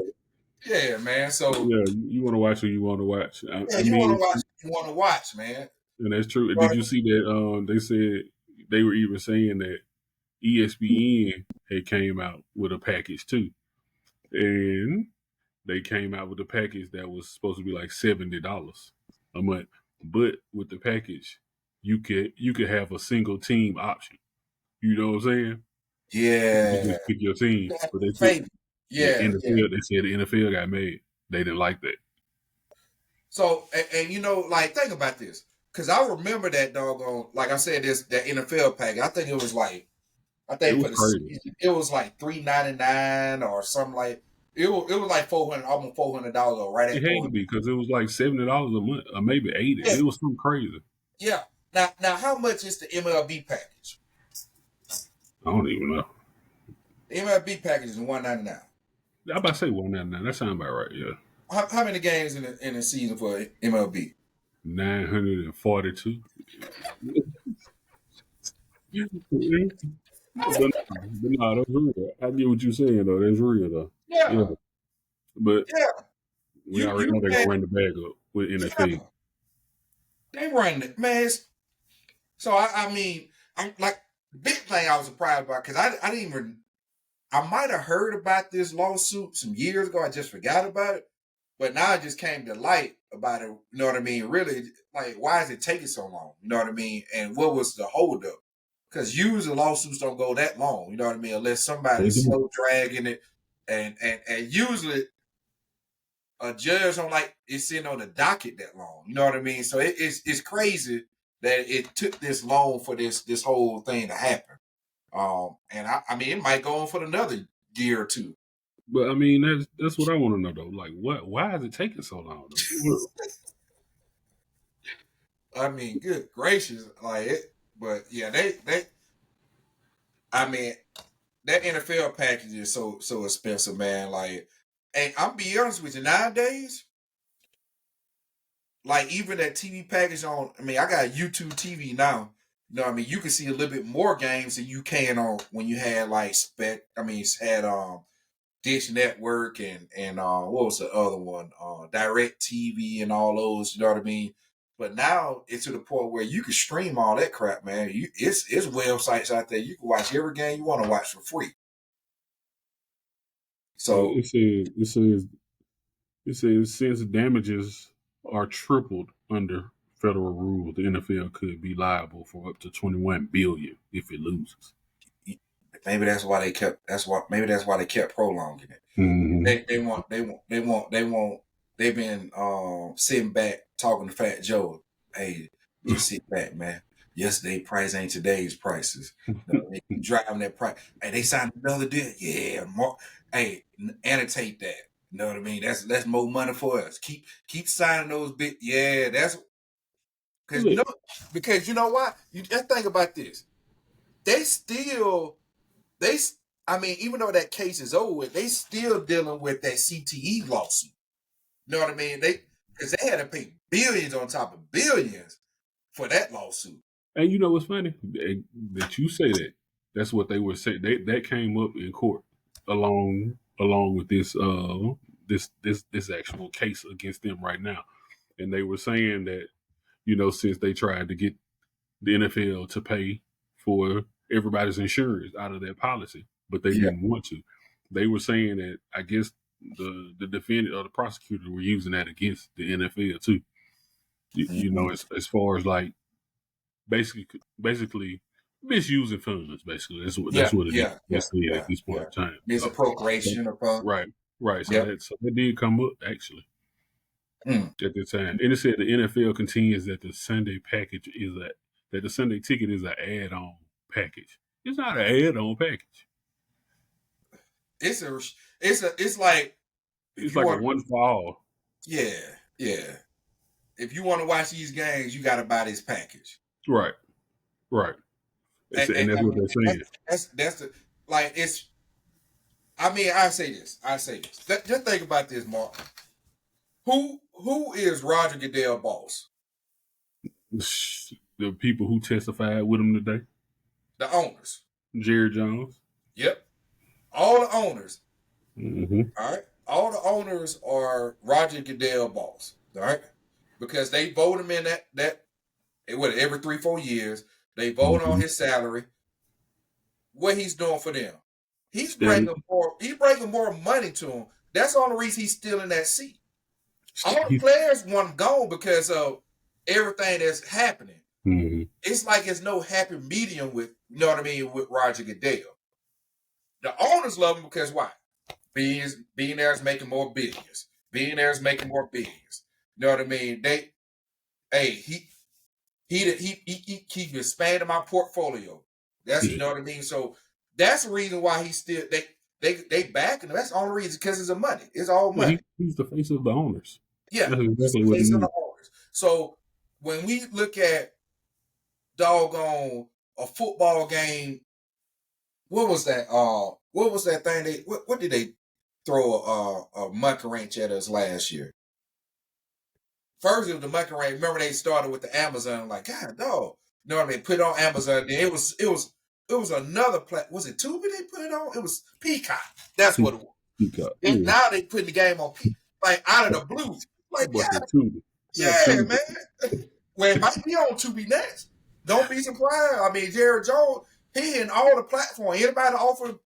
yeah, man. So, yeah. You want to watch what you want to watch. yeah, I you want to mean, watch, man. and that's true. Did you see that? They said they were even saying that ESPN had came out with a package too, and they came out with a package that was supposed to be like $70 a month. But with the package, you could have a single team option. You know what I'm saying? You Yeah. just pick your team. But they said Favorite. Yeah, yeah. the NFL got made. They didn't like that. So, and like, think about this. Because I remember that doggone, like I said, that NFL pack. I It think for was the crazy. season, it was like $3.99 or something like. It was like 400, almost $400, or right It at had to 400. be because it was like $70 a month, or maybe 80. Yeah, It was something crazy. yeah. Now, how much is the MLB package? I don't even know. The MLB package is $199. I about to say 199. That sounds about right. Yeah, How many games in the season for MLB? 942. But nah, that's real. I get what you're saying though. That's real though. Yeah, Yeah, but yeah. we already know they're Man, gonna run the bag up with yeah. NFL. They run it, man. So I mean, I'm like the big thing I was surprised about because I didn't even I might have heard about this lawsuit some years ago. I just forgot about it, but now it just came to light about it. You know what I mean? Really, like, why is it taking so long? You know what I mean? And what was the holdup? Because usually lawsuits don't go that long. You know what I mean? Unless They somebody's do. slow dragging it, and usually a judge don't like it sitting on the docket that long. You know what I mean? So it's crazy that it took this long for this whole thing to happen. And I mean, it might go on for another year or two. But I mean, that's what I want to know though. Like, what? Why is it taking so long though? I mean, good gracious, like it. But yeah, they. I mean, that NFL package is so expensive, man. Like, and I'm be honest with you, nowadays, like even that TV package on. I mean, I got YouTube TV now. You know, what I mean, you can see a little bit more games than you can on when you had like spec. I mean, had Dish Network and what was the other one? Direct TV and all those. You know what I mean? But now it's to the point where you can stream all that crap, man. It's websites out there. You can watch every game you want to watch for free. Well, So it says since damages are tripled under federal rule, the NFL could be liable for up to 21 billion if it loses. maybe that's why they kept. Maybe that's why they kept prolonging it. Mm-hmm. They want. They've been sitting back talking to Fat Joe. Hey, just sit back, man. Yesterday price ain't today's prices. They keep driving that price. Hey, they signed another deal. Yeah, more. Hey, annotate that. You know what I mean? That's more money for us. Keep signing those big. Yeah, that's because Look, because you know why? You just think about this. They still they. I mean, even though that case is over with, they still dealing with that CTE lawsuit. You know what I mean? Because they had to pay billions on top of billions for that lawsuit. and you know what's funny? That you say that. That's what they were saying. That came up in court along with this actual case against them right now. And they were saying that, since they tried to get the NFL to pay for everybody's insurance out of their policy, but they Yeah. didn't want to. They were saying that I guess the defendant or the prosecutor were using that against the NFL too. Mm-hmm. As far as like basically misusing funds. Basically, that's Yeah. what it is. Yeah. Yeah. That's it at Yeah. this point Yeah. in time. Misappropriation of funds. Right, right. So Yep. that did come up actually Mm. at the time, and it said the NFL contends that the Sunday package that the Sunday ticket is an add-on package. It's not an add-on package. It's a. It's like if It's you like a want. one for all. Yeah. Yeah. If you want to watch these games, you got to buy this package. Right, right. And that's I what mean, they're saying. that's the like it's. I mean, I say this. Just think about this, Mark. Who is Roger Goodell boss? The people who testified with him today, The owners. Jerry Jones. Yep. All the owners. Mm-hmm. All right. All the owners are Roger Goodell boss. All right. Because they vote him in every 3-4 years. They vote on Mm-hmm. his salary. What he's doing for them. He's Stanley, bringing more money to him. That's the only reason he's still in that seat. All the he's, players want him gone because of everything that's happening. mm-hmm. It's like it's no happy medium with, you know what I mean, with Roger Goodell. The owners love him because why? Billionaires making more billions. Billionaires making more billions. You know what I mean? Hey, he keep expanding my portfolio. That's, you Yeah. know what I mean. So that's the reason why he's still they backing him. That's the only reason because it's the money. It's all Yeah, money. he's the face of the owners. Yeah, That's he's exactly the what he face of the is. owners. So when we look at doggone a football game, what was that? What was that thing? What did they throw a monkey wrench at us last year? First it was the monkey wrench. Remember they started with the Amazon, like God, dog. You know what I mean? Put it on Amazon. Then it was another Was it Tubi they put it on? It was Peacock. That's what it was. And Yeah. now they putting the game on like out of the blue. That Like boy God, said Tubi. Yeah, yeah, Tubi. man. Well, it might be on Tubi next. Don't be surprised. I mean, Jared Jones, he hitting all the platforms. Everybody offer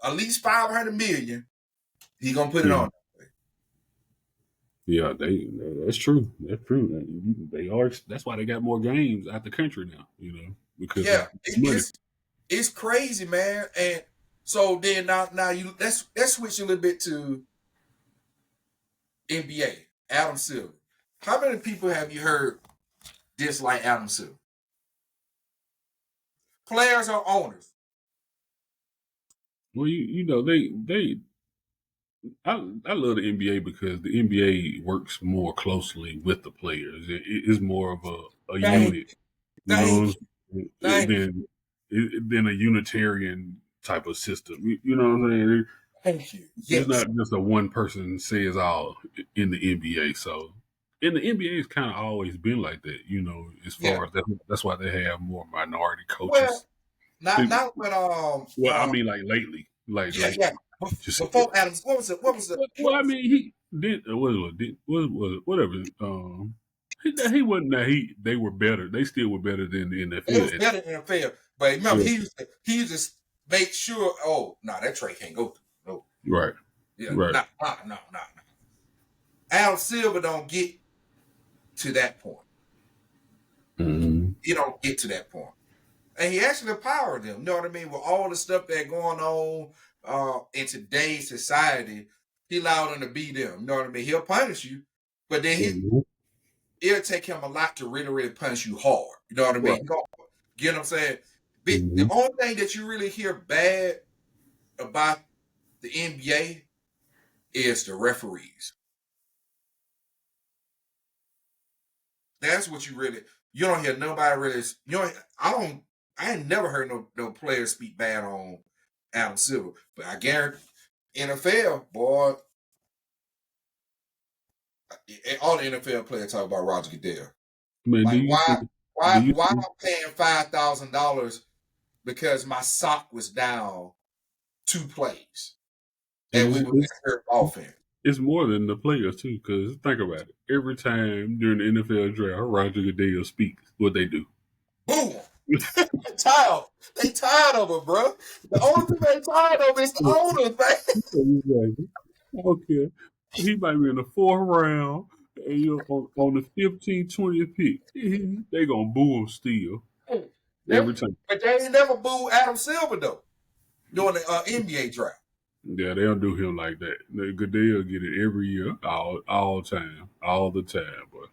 at least 500 million. He gonna put it Yeah. on. Yeah, that's true. That's true. They are. That's why they got more games out the country now. Because of Yeah, money. it's crazy, man. And so then now you let's switch a little bit to NBA. Adam Silver. How many people have you heard dislike Adam Silver? Players or owners? Well, you know I love the NBA because the NBA works more closely with the players. It is more of a Thank, unit, you thank know, you, thank you, than a Unitarian type of system. You know what I'm saying? thank you. It's Yes. not just a one person says all in the NBA. So, and the NBA has kind of always been like that, you know. As Yeah. far as that's why they have more minority Well, coaches. not when Well, I mean, like lately, yeah, yeah. just Before Adams, what I was mean, he did whatever. He wasn't that they were better. They still were better than the it was NFL. better than the NFL. But remember, Yeah, he used to make sure. Oh, no, that trade can't go through. No, right, yeah, right. no. Al Silver don't get to that point. Mm-hmm. He don't get to that point. And he actually empowered them. You know what I mean? With all the stuff that going on in today's society, he allowed them to be them. You know what I mean? He'll punish you, but then Mm-hmm. it'll take him a lot to really, really punish you hard. You know what I Right. mean? You know what I'm saying? The Mm-hmm. only thing that you really hear bad about the NBA is the referees. That's what you don't hear nobody really. You know, I ain't never heard no players speak bad on Adam Silver, but I guarantee NFL boy, all the NFL players talk about Roger Goodell. Man, Like do you why am see? I paying $5,000 because my sock was down 2 plays And and we was in third offense? it's more than the players too. Because think about it. Every time during the NFL draft, Roger Goodell speaks. What they do? Boom. Tired. They tired of him, bro. The only thing they tired of is the owners, man. Exactly. Okay. He might be in the fourth round, and you're on the 15th, 20th pick. They gonna boo him still every time. But they ain't never booed Adam Silver though during the NBA draft. Yeah, they don't do him like that. Goodell get it every year, all time, all the time. But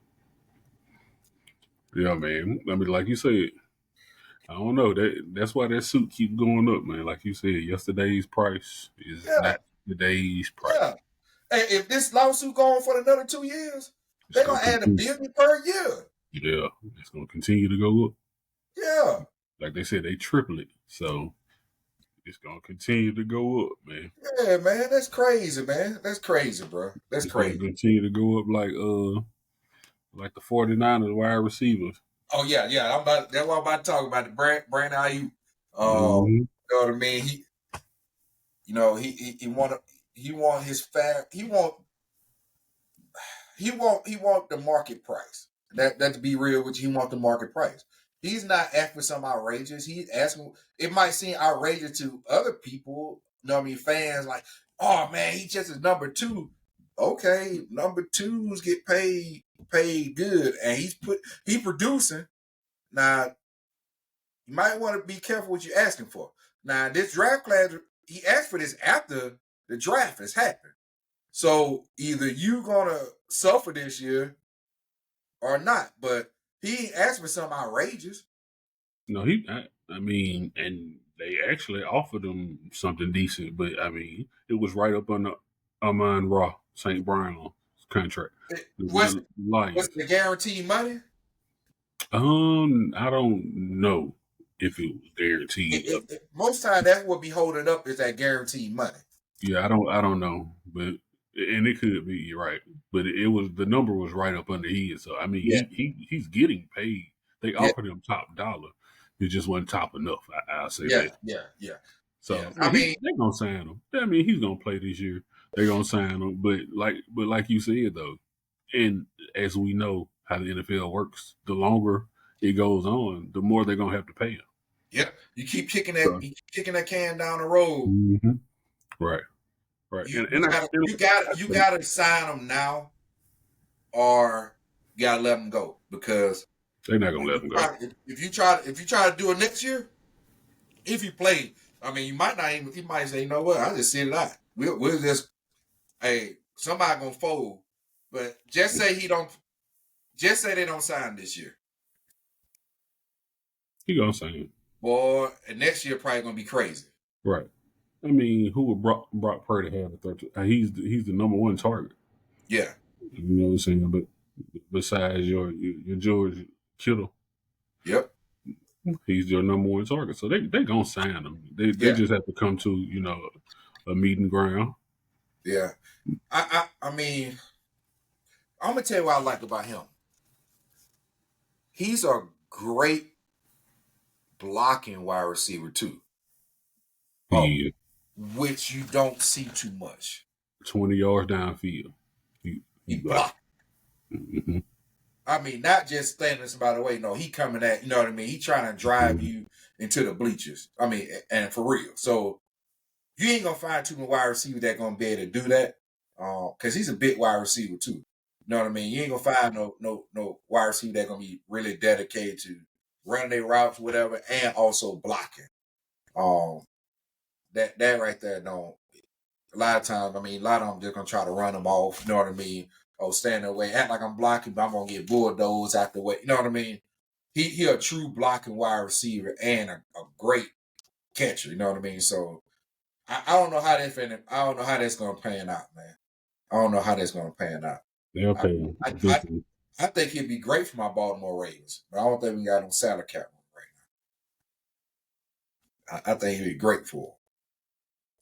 yeah, man. I mean, like you said, I don't know. That's why that suit keep going up, man. Like you said, yesterday's price is Yeah, not today's yeah. price. And if this lawsuit going for another 2 years, It's they're gonna gonna add a continue. billion per year. Yeah, it's gonna continue to go up. Yeah, Like they said, they triple it. So it's gonna continue to go up, man. yeah, man. That's crazy, man. That's crazy, bro. That's It's gonna crazy. continue to go up like the 49ers wide receivers. Oh yeah, yeah. That's what I'm about to talk about. The Brand Aiyuk. Mm-hmm. You know what I mean? He want his fair. He want the market price. That to be real with you, he want the market price. He's not asking for some outrageous. He's asking. It might seem outrageous to other people. You know what I mean? Fans like, oh man, he just is number two. Okay, number twos get paid good, and he producing. Now you might want to be careful what you're asking for. Now this draft class, he asked for this after the draft has happened. So either you gonna suffer this year or not. But he ain't asked for something outrageous. No, I mean, and they actually offered him something decent, but I mean, it was right up on the Amon Ra St. Brown contract. What's The Lions. the guaranteed money? I don't know if it was guaranteed. Most time that's what be holding up is that guaranteed money. Yeah, I don't know, but and it could be you're right, but it was the number was right up under his. So I mean, Yeah, he's getting paid. They yeah, offered him top dollar. It just wasn't top enough. I'll say yeah, that. yeah, yeah, yeah. So I mean, they gonna sign him. I mean, he's gonna play this year. They're gonna sign him, but like you said though, and as we know how the NFL works, the longer it goes on, the more they're gonna have to pay him. yeah. So, You keep kicking that can down the road. mhm. Right, right, You and you gotta you I got you think gotta sign them now, or you gotta let them go because they're not gonna let him go. if you try to do it next year, if you play, I mean, you might not even. You might say, you know what? I just sit it out. We'll just, hey, somebody gonna fold, but just say he don't. Just say they don't sign this year, He gonna sign him. boy. And next year probably gonna be crazy. Right. I mean, who would Brock Purdy have at 13? He's the number one target. Yeah. You know what I'm saying? But besides your George Kittle, Yep. he's your number one target. So they gonna sign him. They Yeah. just have to come to a meeting ground. Yeah. I mean, I'm gonna tell you what I like about him. He's a great blocking wide receiver too. Oh, He which you don't see too much. 20 yards downfield. He He block. block. Mm-hmm. I mean, not just standing somebody away. No, he coming at, you know what I mean? He trying to drive Mm-hmm. you into the bleachers. I mean, and for real. So you ain't gonna find too many wide receivers that gonna be able to do that. Cause he's a big wide receiver too. You know what I mean? You ain't gonna find no wide receiver that gonna be really dedicated to running their routes, whatever, and also blocking. Um, that right there don't. A lot of times, I mean, a lot of them just gonna try to run them off. You know what I mean? Or stand away, act like I'm blocking, but I'm gonna get bulldozed out the way. You know what I mean? He a true blocking wide receiver and a great catcher. You know what I mean? So I don't know how I don't know how that's gonna pan out, man. I don't know how that's gonna pan out. They'll I pay him. I, I think he'd be great for my Baltimore Ravens, but I don't think we got no salary cap right now. I think he'd be great for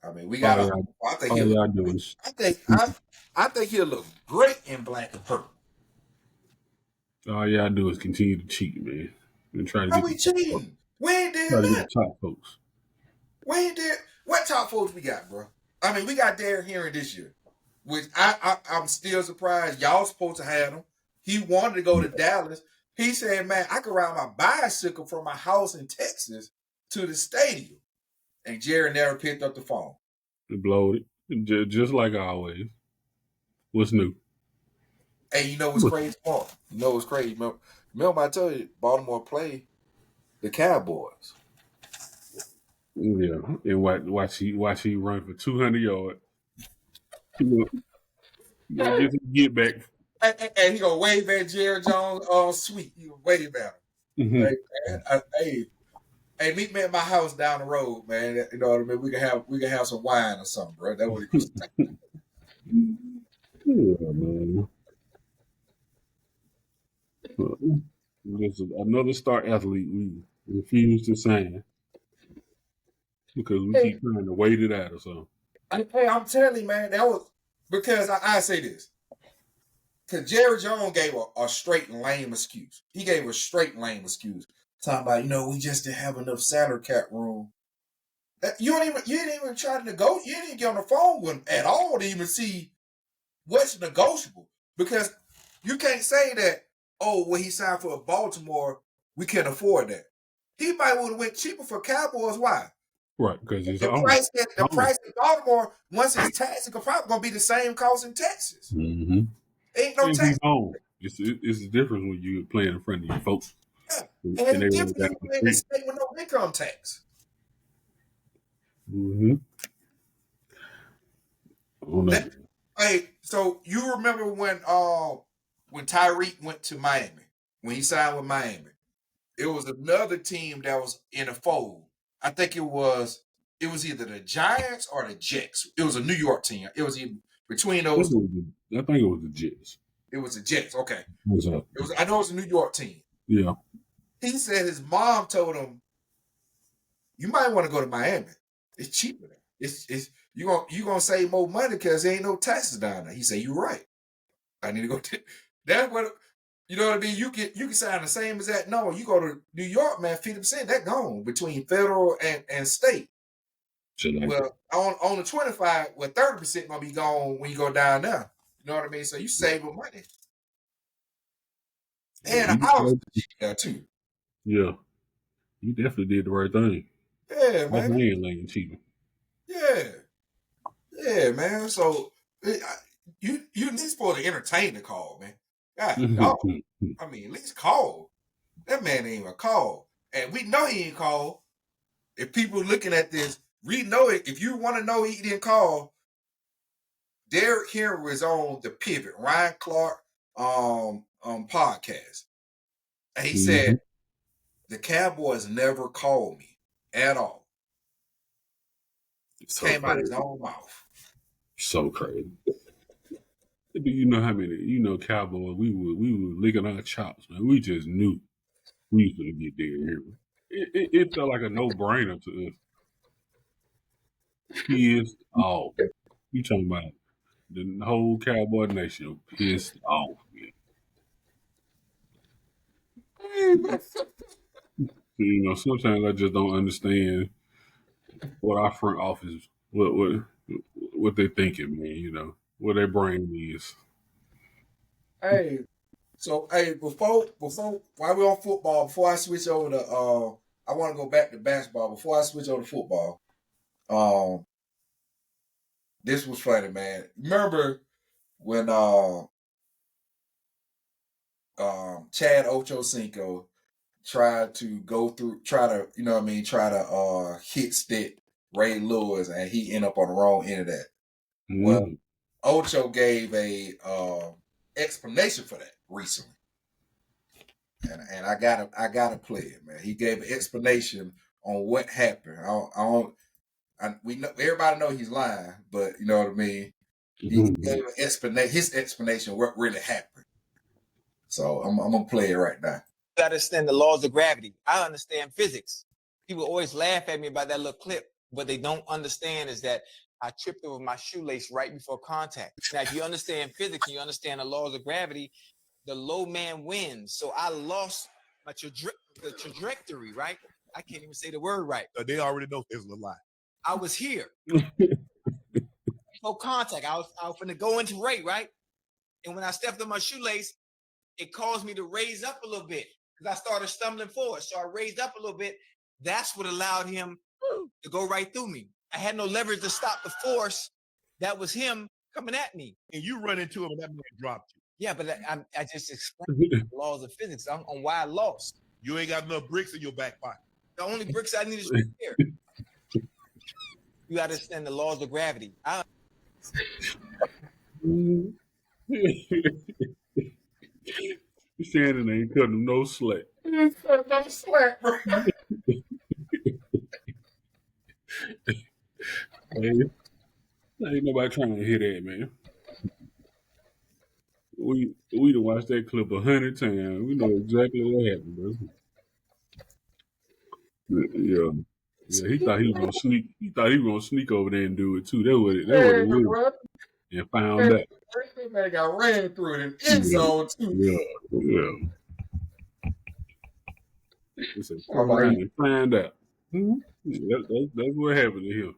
him. I mean, we got All a. y'all, I think all he'll look y'all do great. is I think he'll look great in black and purple. all y'all do is continue to cheat, man, and try to How get we the top folks. cheating? We ain't Try did to get nothing. the top folks. We ain't did. What top folks we got, bro? I mean, we got Derrick Henry this year, which I'm still surprised. Y'all supposed to have him. He wanted to go to Dallas. He said, "Man, I could ride my bicycle from my house in Texas to the stadium." And Jerry never picked up the phone. It blowed it, just like always. What's new? Hey, you know what's crazy, Mark? You know what's crazy? Remember I told you Baltimore played the Cowboys. Yeah, and watch he run for 200 yards. You gonna get back. And he gonna wave at Jerry Jones all sweet. He gonna wave at him. Mm-hmm. Hey, man, hey, meet me at my house down the road, man. You know what I mean? We can have some wine or something, bro. That's what he was saying. Yeah, man. This is another star athlete we refuse to sign because we Hey, keep trying to wait it out or something. hey, I'm telling you, man, that was because I say this. Because Jerry Jones gave a straight and lame excuse. He gave a straight and lame excuse. Talking about, we just didn't have enough salary cap room. You didn't even try to negotiate. You didn't even get on the phone with him at all to even see what's negotiable. Because you can't say that, when he signed for Baltimore, we can't afford that. He might would have went cheaper for Cowboys. Why? Right, because it's The on. price in Baltimore, once it's taxed, it's probably gonna be the same cost in Texas. Mm-hmm. Ain't no And tax. he's on. It's the difference when you're playing in front of your folks Yeah. and And they it's want different to when down you the play in the street. state with no income tax. Mm-hmm. On That, that. hey, so you remember when Tyreek went to Miami, when he signed with Miami? It was another team that was in a fold. I think it was either the Giants or the Jets. It was a New York team. It was either between those. I think it was the Jets. It was the Jets. Okay. What's up? I know it was a New York team. Yeah. He said his mom told him, "You might want to go to Miami. It's cheaper there. It's you gonna save more money because there ain't no taxes down there." He said, "You're right. I need to go." That's what you know what I mean. You can sign the same as that. No, you go to New York, man. 50% that gone between federal and state. Shit like that. Well, on the 25, 30% gonna be gone when you go down there. You know what I mean? So you saving money. And the house is cheap there too. Yeah. You definitely did the right thing. Yeah, My man. hand ain't cheating. Yeah. Yeah, man. So you at least supposed to entertain the call, man. God, dog. I mean, at least call. That man ain't even call. And we know he ain't call. If people looking at this, we know it. If you want to know he didn't call, Derrick Henry was on the Pivot, Ryan Clark podcast. And he Mm-hmm. said, the Cowboys never called me at all. So Came out his crazy. own mouth. So crazy. Do you know how many, Cowboys, we were licking our chops, man. We just knew we was going to get there here. It felt like a no-brainer to us. Pissed off. You talking about the whole Cowboy Nation pissed off, man. So, sometimes I just don't understand what our front office, what they thinking, man. What their brain is. Hey, so hey, before while we're on football, before I switch over to I want to go back to basketball. Before I switch over to football, um, this was funny, man. Remember when Chad Ochocinco tried to go through, try to, you know what I mean, try to hit stick Ray Lewis, and he ended up on the wrong end of that. Well, Mm-hmm. Ocho gave a explanation for that recently, and I gotta play it, man. He gave an explanation on what happened. We know everybody know he's lying, but you know what I mean. He Mm-hmm. gave his explanation of what really happened. So I'm gonna play it right now. I understand the laws of gravity. I understand physics. People always laugh at me about that little clip. What they don't understand is that I tripped over my shoelace right before contact. Now, if you understand physics and you understand the laws of gravity, the low man wins. So I lost my the trajectory, right? I can't even say the word right. They already know there's a lie. I was here. Before contact, I was going to go into rate, right? And when I stepped on my shoelace, it caused me to raise up a little bit because I started stumbling forward. So I raised up a little bit. That's what allowed him to go right through me. I had no leverage to stop the force that was him coming at me. And you run into him and that man dropped you. Yeah, but I just explained the laws of physics on why I lost. You ain't got enough bricks in your back pocket. The only bricks I need is here. You understand the laws of gravity. Shannon ain't cutting him no slack. No slack, bro. Hey, ain't nobody trying to hear that, man. We done watched that clip 100 times. We know exactly what happened, bro. Yeah. Yeah, he thought he was gonna sneak. He thought he was gonna sneak over there and do it too. That what it was. And found out. That man got ran through it in end zone too. Yeah. He said, turn around and find out. That's what happened to him.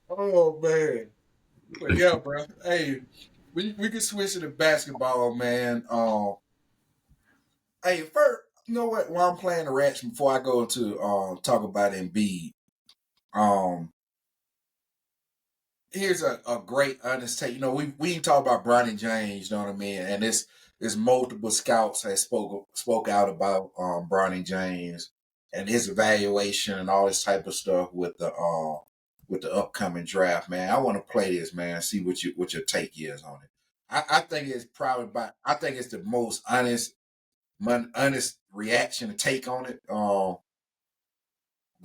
Oh man. But yeah, bro. Hey, we can switch to the basketball, man. Hey, first, you know what? While I'm playing the Rats, before I go to talk about Embiid, here's a great honest take. You know, we ain't talk about Bronny James, you know what I mean? And there's multiple scouts that spoke out about Bronny James and his evaluation and all this type of stuff with the upcoming draft, man. I want to play this, man, see what your take is on it. I think it's I think it's the most honest reaction to take on it. But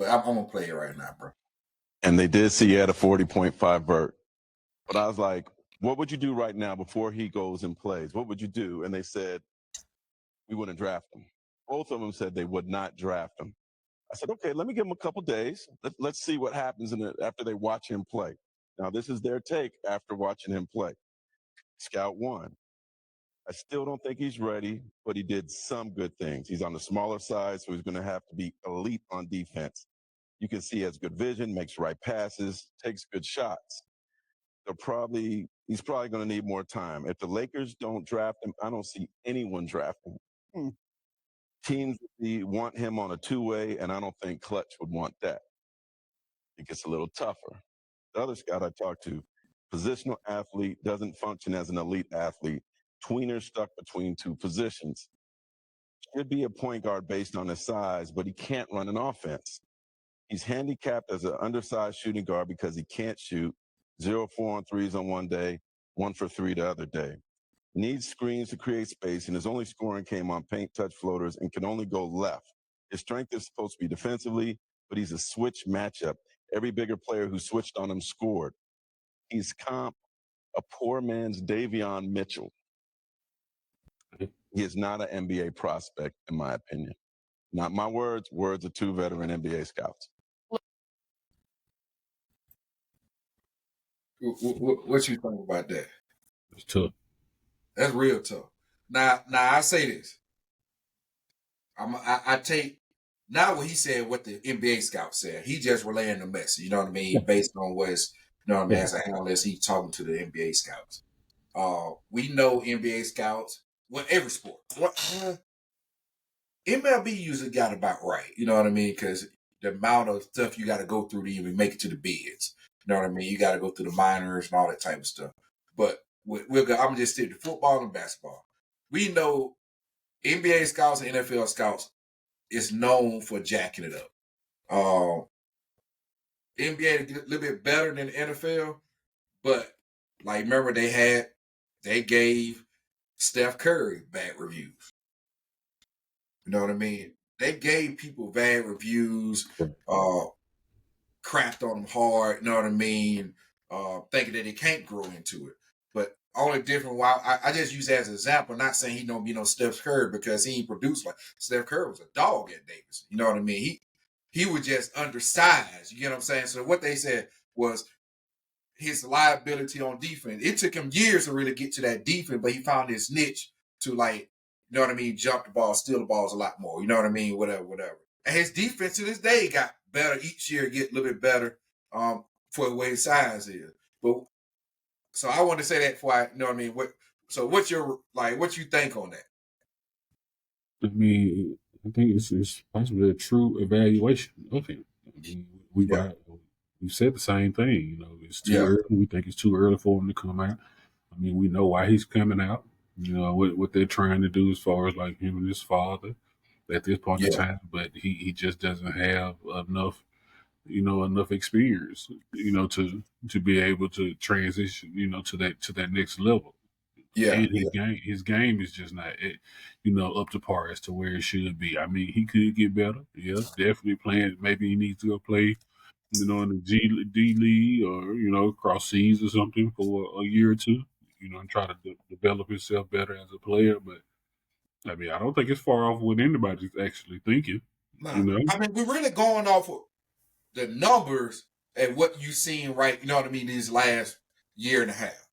I'm gonna play it right now, bro. And they did see he had a 40.5 vert. But I was like, what would you do right now before he goes and plays? What would you do? And they said, we wouldn't draft him. Both of them said they would not draft him. I said, okay, let me give him a couple days. Let's see what happens after they watch him play. Now, this is their take after watching him play. Scout 1. I still don't think he's ready, but he did some good things. He's on the smaller side, so he's going to have to be elite on defense. You can see he has good vision, makes right passes, takes good shots. He's probably going to need more time. If the Lakers don't draft him, I don't see anyone drafting him. Teams want him on a two-way, and I don't think Clutch would want that. It gets a little tougher. The other scout I talked to, positional athlete, doesn't function as an elite athlete. Tweener stuck between two positions. Should be a point guard based on his size, but he can't run an offense. He's handicapped as an undersized shooting guard because he can't shoot. 0-4 on threes on one day, 1 for 3 the other day. Needs screens to create space, and his only scoring came on paint touch floaters and can only go left. His strength is supposed to be defensively, but he's a switch matchup. Every bigger player who switched on him scored. He's a poor man's Davion Mitchell. He is not an NBA prospect, in my opinion. Not my words, words of two veteran NBA scouts. What you think about that? It's tough. That's real tough. Now I say this. I take not what he said, what the NBA scout said. He just relaying the message. You know what I mean? Yeah. Based on what's, you know what I mean, Yeah. as an analyst, he's talking to the NBA scouts. We know NBA scouts. Well, every sport. MLB usually got about right. You know what I mean? Because the amount of stuff you got to go through to even make it to the bids. You know what I mean? You got to go through the minors and all that type of stuff. But I'm gonna just stick to football and basketball. We know NBA scouts and NFL scouts is known for jacking it up. NBA a little bit better than the NFL, but like remember they gave Steph Curry bad reviews. You know what I mean? They gave people bad reviews, crapped on them hard, you know what I mean? Thinking that they can't grow into it. But only different I just use that as an example, not saying he don't be no Steph Curry because he ain't produced like Steph Curry was a dog at Davis. You know what I mean? He was just undersized. You get what I'm saying? So what they said was his liability on defense. It took him years to really get to that defense, but he found his niche to like, you know what I mean, jump the ball, steal the balls a lot more. You know what I mean? Whatever. And his defense to this day got better each year, get a little bit better for the way his size is. But so I want to say that before you know what I mean? What's what you think on that? I mean, I think it's possibly a true evaluation of him. I mean, we said the same thing. You know, it's too early. We think it's too early for him to come out. I mean, we know why he's coming out. You know what they're trying to do as far as like him and his father at this point in time, but he just doesn't have enough experience, to be able to transition, to that next level. And his game is just not up to par as to where it should be. I mean, he could get better. Yeah, definitely playing. Maybe he needs to go play, in the D League or cross seas or something for a year or two. And try to develop himself better as a player. But I mean, I don't think it's far off what anybody's actually thinking. I mean, we're really going off of the numbers and what you've seen, right? You know what I mean? These last year and a half.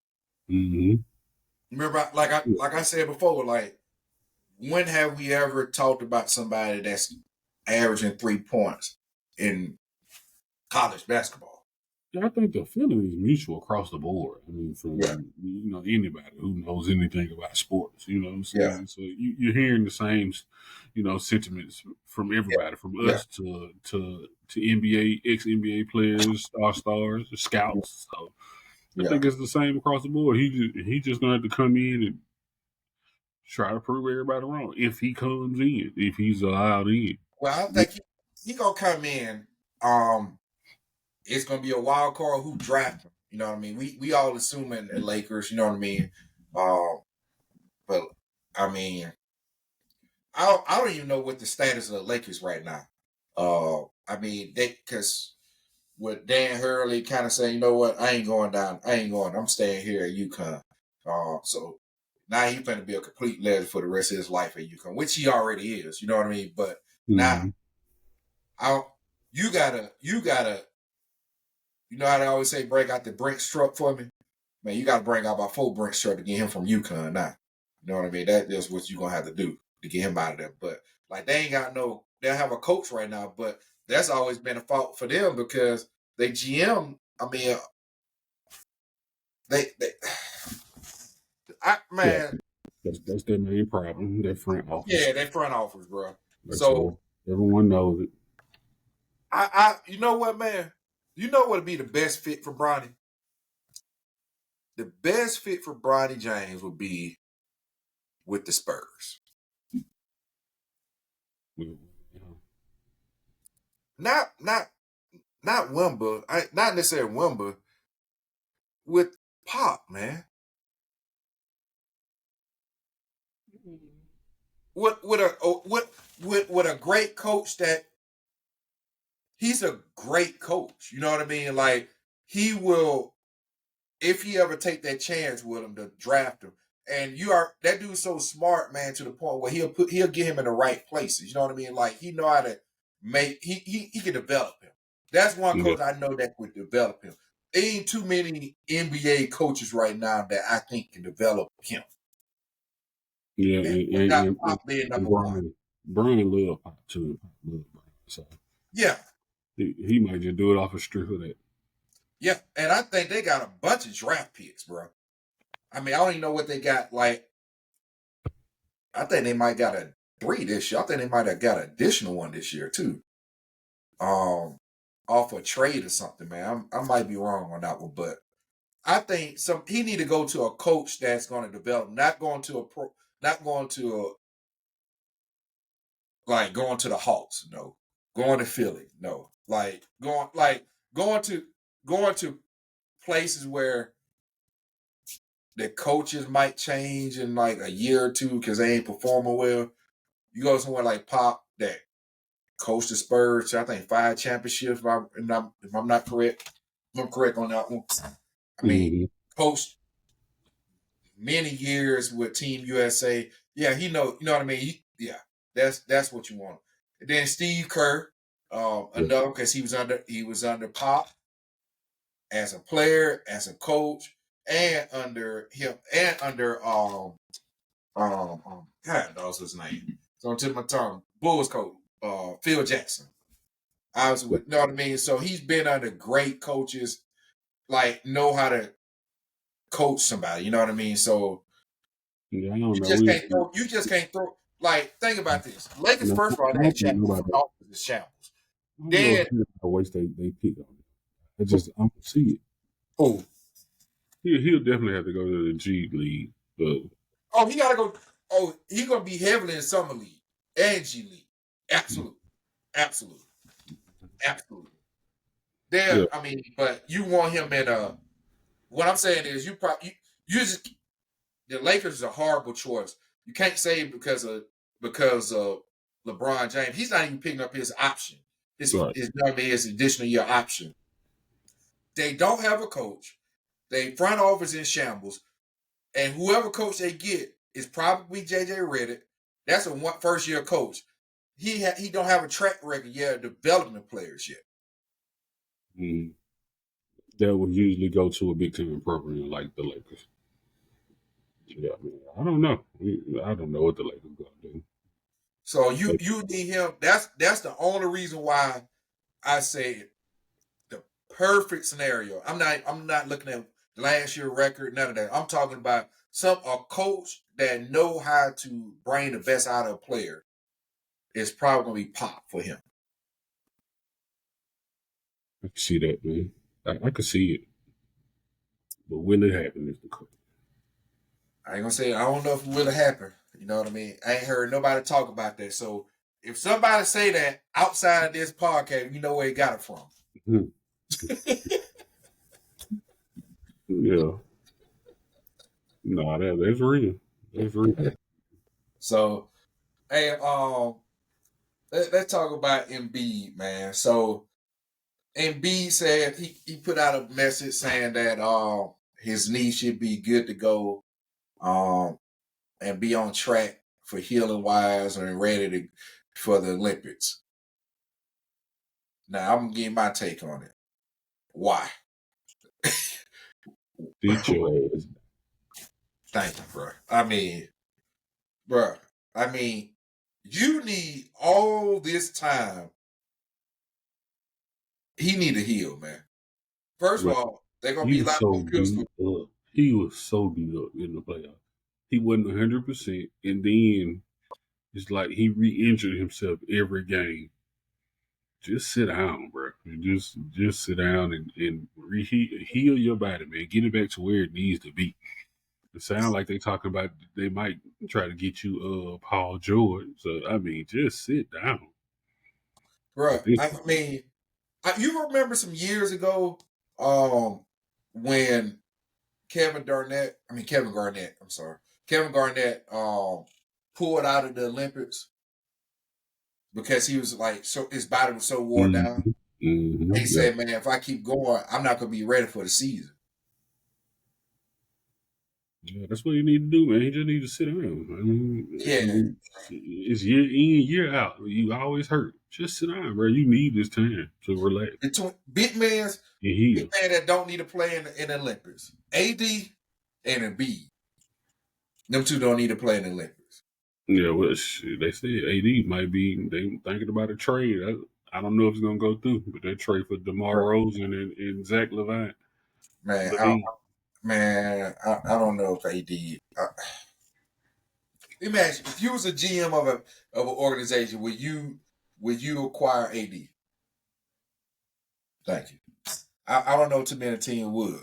Mm-hmm. Remember, like I said before, like when have we ever talked about somebody that's averaging 3 points in college basketball? Yeah, I think the feeling is mutual across the board. I mean, from anybody who knows anything about sports, you know what I'm saying? Yeah. So you're hearing the same, sentiments from everybody, from us to NBA, ex NBA players, stars, scouts. So I think it's the same across the board. He just gonna have to come in and try to prove everybody wrong if he comes in, if he's allowed in. Well, I think he gonna come in. It's gonna be a wild card who draft him. You know what I mean? We all assuming the Lakers. You know what I mean? But I mean, I don't even know what the status of the Lakers right now. I mean, because with Dan Hurley kind of saying, you know what, I ain't going down. I'm staying here at UConn. So now he's going to be a complete legend for the rest of his life at UConn, which he already is. You know what I mean? But now, you gotta. You know how they always say, break out the Brinks truck for me? Man, you got to bring out about 4 Brinks truck to get him from UConn now. You know what I mean? That is what you're going to have to do to get him out of there. But, like, they don't have a coach right now, but that's always been a fault for them because they GM, I mean, That's their main problem, their front office. Yeah, their front office, bro. So everyone knows it. You know what, man? You know what would be the best fit for Bronny? The best fit for Bronny James would be with the Spurs. Not Wimber, not necessarily Wimber, with Pop, man. With a great coach that he's a great coach. You know what I mean? Like he will, if he ever take that chance with him to draft him. And that dude's so smart, man, to the point where he'll get him in the right places. You know what I mean? Like he know how to he can develop him. That's one coach I know that would develop him. There ain't too many NBA coaches right now that I think can develop him. Yeah, and Pop being number one. Brian love Pop too. So yeah, he might just do it off a strip of that. Yeah, and I think they got a bunch of draft picks, bro. I mean, I don't even know what they got. Like, I think they might got a 3 this year. I think they might have got an additional one this year too. Off a trade or something, man. I might be wrong on that one, but I think he need to go to a coach that's going to develop, not going to the Hawks, no. Going to Philly, no. Going to places where the coaches might change in like a year or two because they ain't performing well. You go somewhere like Pop that coached the Spurs to, I think, 5 championships. If I'm not correct, if I'm correct on that one. I mean, coached many years with Team USA. Yeah, you know what I mean. That's what you want. And then Steve Kerr, another because he was under Pop as a player, as a coach, and under him, and under God knows his name. It's on tip of my tongue. Bulls coach, Phil Jackson. I was with, you know what I mean? So he's been under great coaches, like know how to coach somebody, you know what I mean? So yeah, I don't you know. just can't throw like think about this. Lakers first of all, they had shambles. Shambles. Then I waste they pick on it. I don't see it. Oh. He'll definitely have to go to the G League. He gotta go. Oh, he's gonna be heavily in summer league and G League. Absolutely. There, yeah. I mean, but you want him in a. What I'm saying is, you the Lakers is a horrible choice. You can't say because of LeBron James. He's not even picking up his option. His additional year option. They don't have a coach. They front office in shambles, and whoever coach they get is probably JJ Redick. That's a first year coach. He don't have a track record yet of developing the players yet. That would usually go to a big time program like the Lakers. Yeah, I don't know. I don't know what the Lakers gonna do. So you need him. That's the only reason why I say the perfect scenario. I'm not looking at last year record, none of that. I'm talking about a coach that know how to bring the best out of a player is probably gonna be Pop for him. I can see that, man. I can see it. But will it happen is the question. I ain't gonna say I don't know if it will happen. You know what I mean? I ain't heard nobody talk about that. So if somebody say that outside of this podcast, you know where he got it from. Yeah. No, that's real. That's real. So, hey, let's talk about Embiid, man. So Embiid said he put out a message saying that his knee should be good to go, and be on track for healing wise and ready for the Olympics. Now I'm gonna give my take on it. Why? Beat your ass. Thank you, bro. I mean, you need all this time. He need to heal, man. First of all, they're gonna be a lot more pistol. He was so beat up in the playoffs. He wasn't 100%, and then it's like he re-injured himself every game. Just sit down, bro. Just sit down and heal your body, man. Get it back to where it needs to be. It sounds like they talking about they might try to get you Paul George. So I mean, just sit down, bro. I mean, you remember some years ago, when Kevin Garnett, pulled out of the Olympics because he was like his body was so worn down. Mm-hmm. He said, man, if I keep going, I'm not going to be ready for the season. Yeah, that's what you need to do, man. You just need to sit down. I mean, Yeah. it's year in, year out. You always hurt. Just sit down, bro. You need this time to relax Between big man and heal. that don't need to play in the Olympics. AD and Embiid. Them two don't need to play in the Olympics. Yeah, well, they said AD might be they thinking about a trade. I don't know if it's gonna go through, but that trade for DeMar Rosen and Zach LaVine. Man, I don't know if AD. Imagine if you was a GM of an organization, would you acquire AD? Thank you. I don't know too many teams would.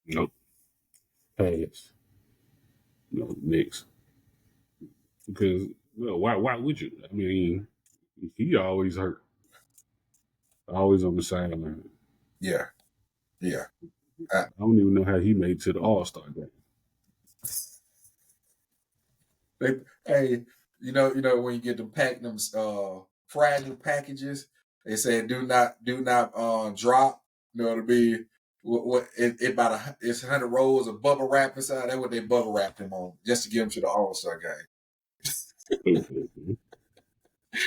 Nope. Pass. No, Knicks. Because why would you? I mean, he always hurt. Always on the sideline. Yeah. I don't even know how he made it to the All-Star game. Hey, you know when you get them fragile packages, they say do not drop. You know what I mean? It's 100 rolls of bubble wrap inside. That's what they bubble wrapped him on just to get him to the All-Star game.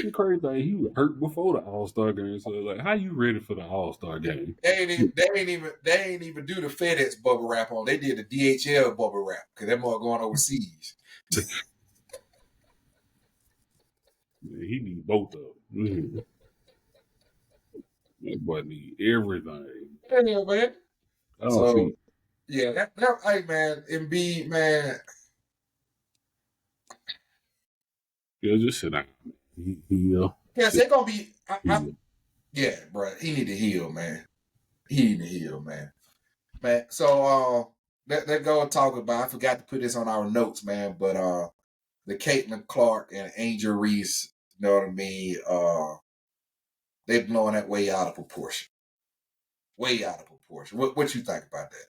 The crazy thing, he was hurt before the All-Star game. So like, how you ready for the All-Star game? They ain't even do the FedEx bubble wrap on. They did the DHL bubble wrap because they're more going overseas. He need both of them. Mm-hmm. That boy need everything. Yeah, man. Oh, So yeah, hey man, Embiid, man. Yeah, just sit down. Heal. Yes, they're gonna be. Yeah, bro. He need to heal, man. He need to heal, man. Man, so let's go and talk about. I forgot to put this on our notes, man. But the Caitlin Clark and Angel Reese, you know what I mean? They blowing that way out of proportion. Way out of proportion. What you think about that?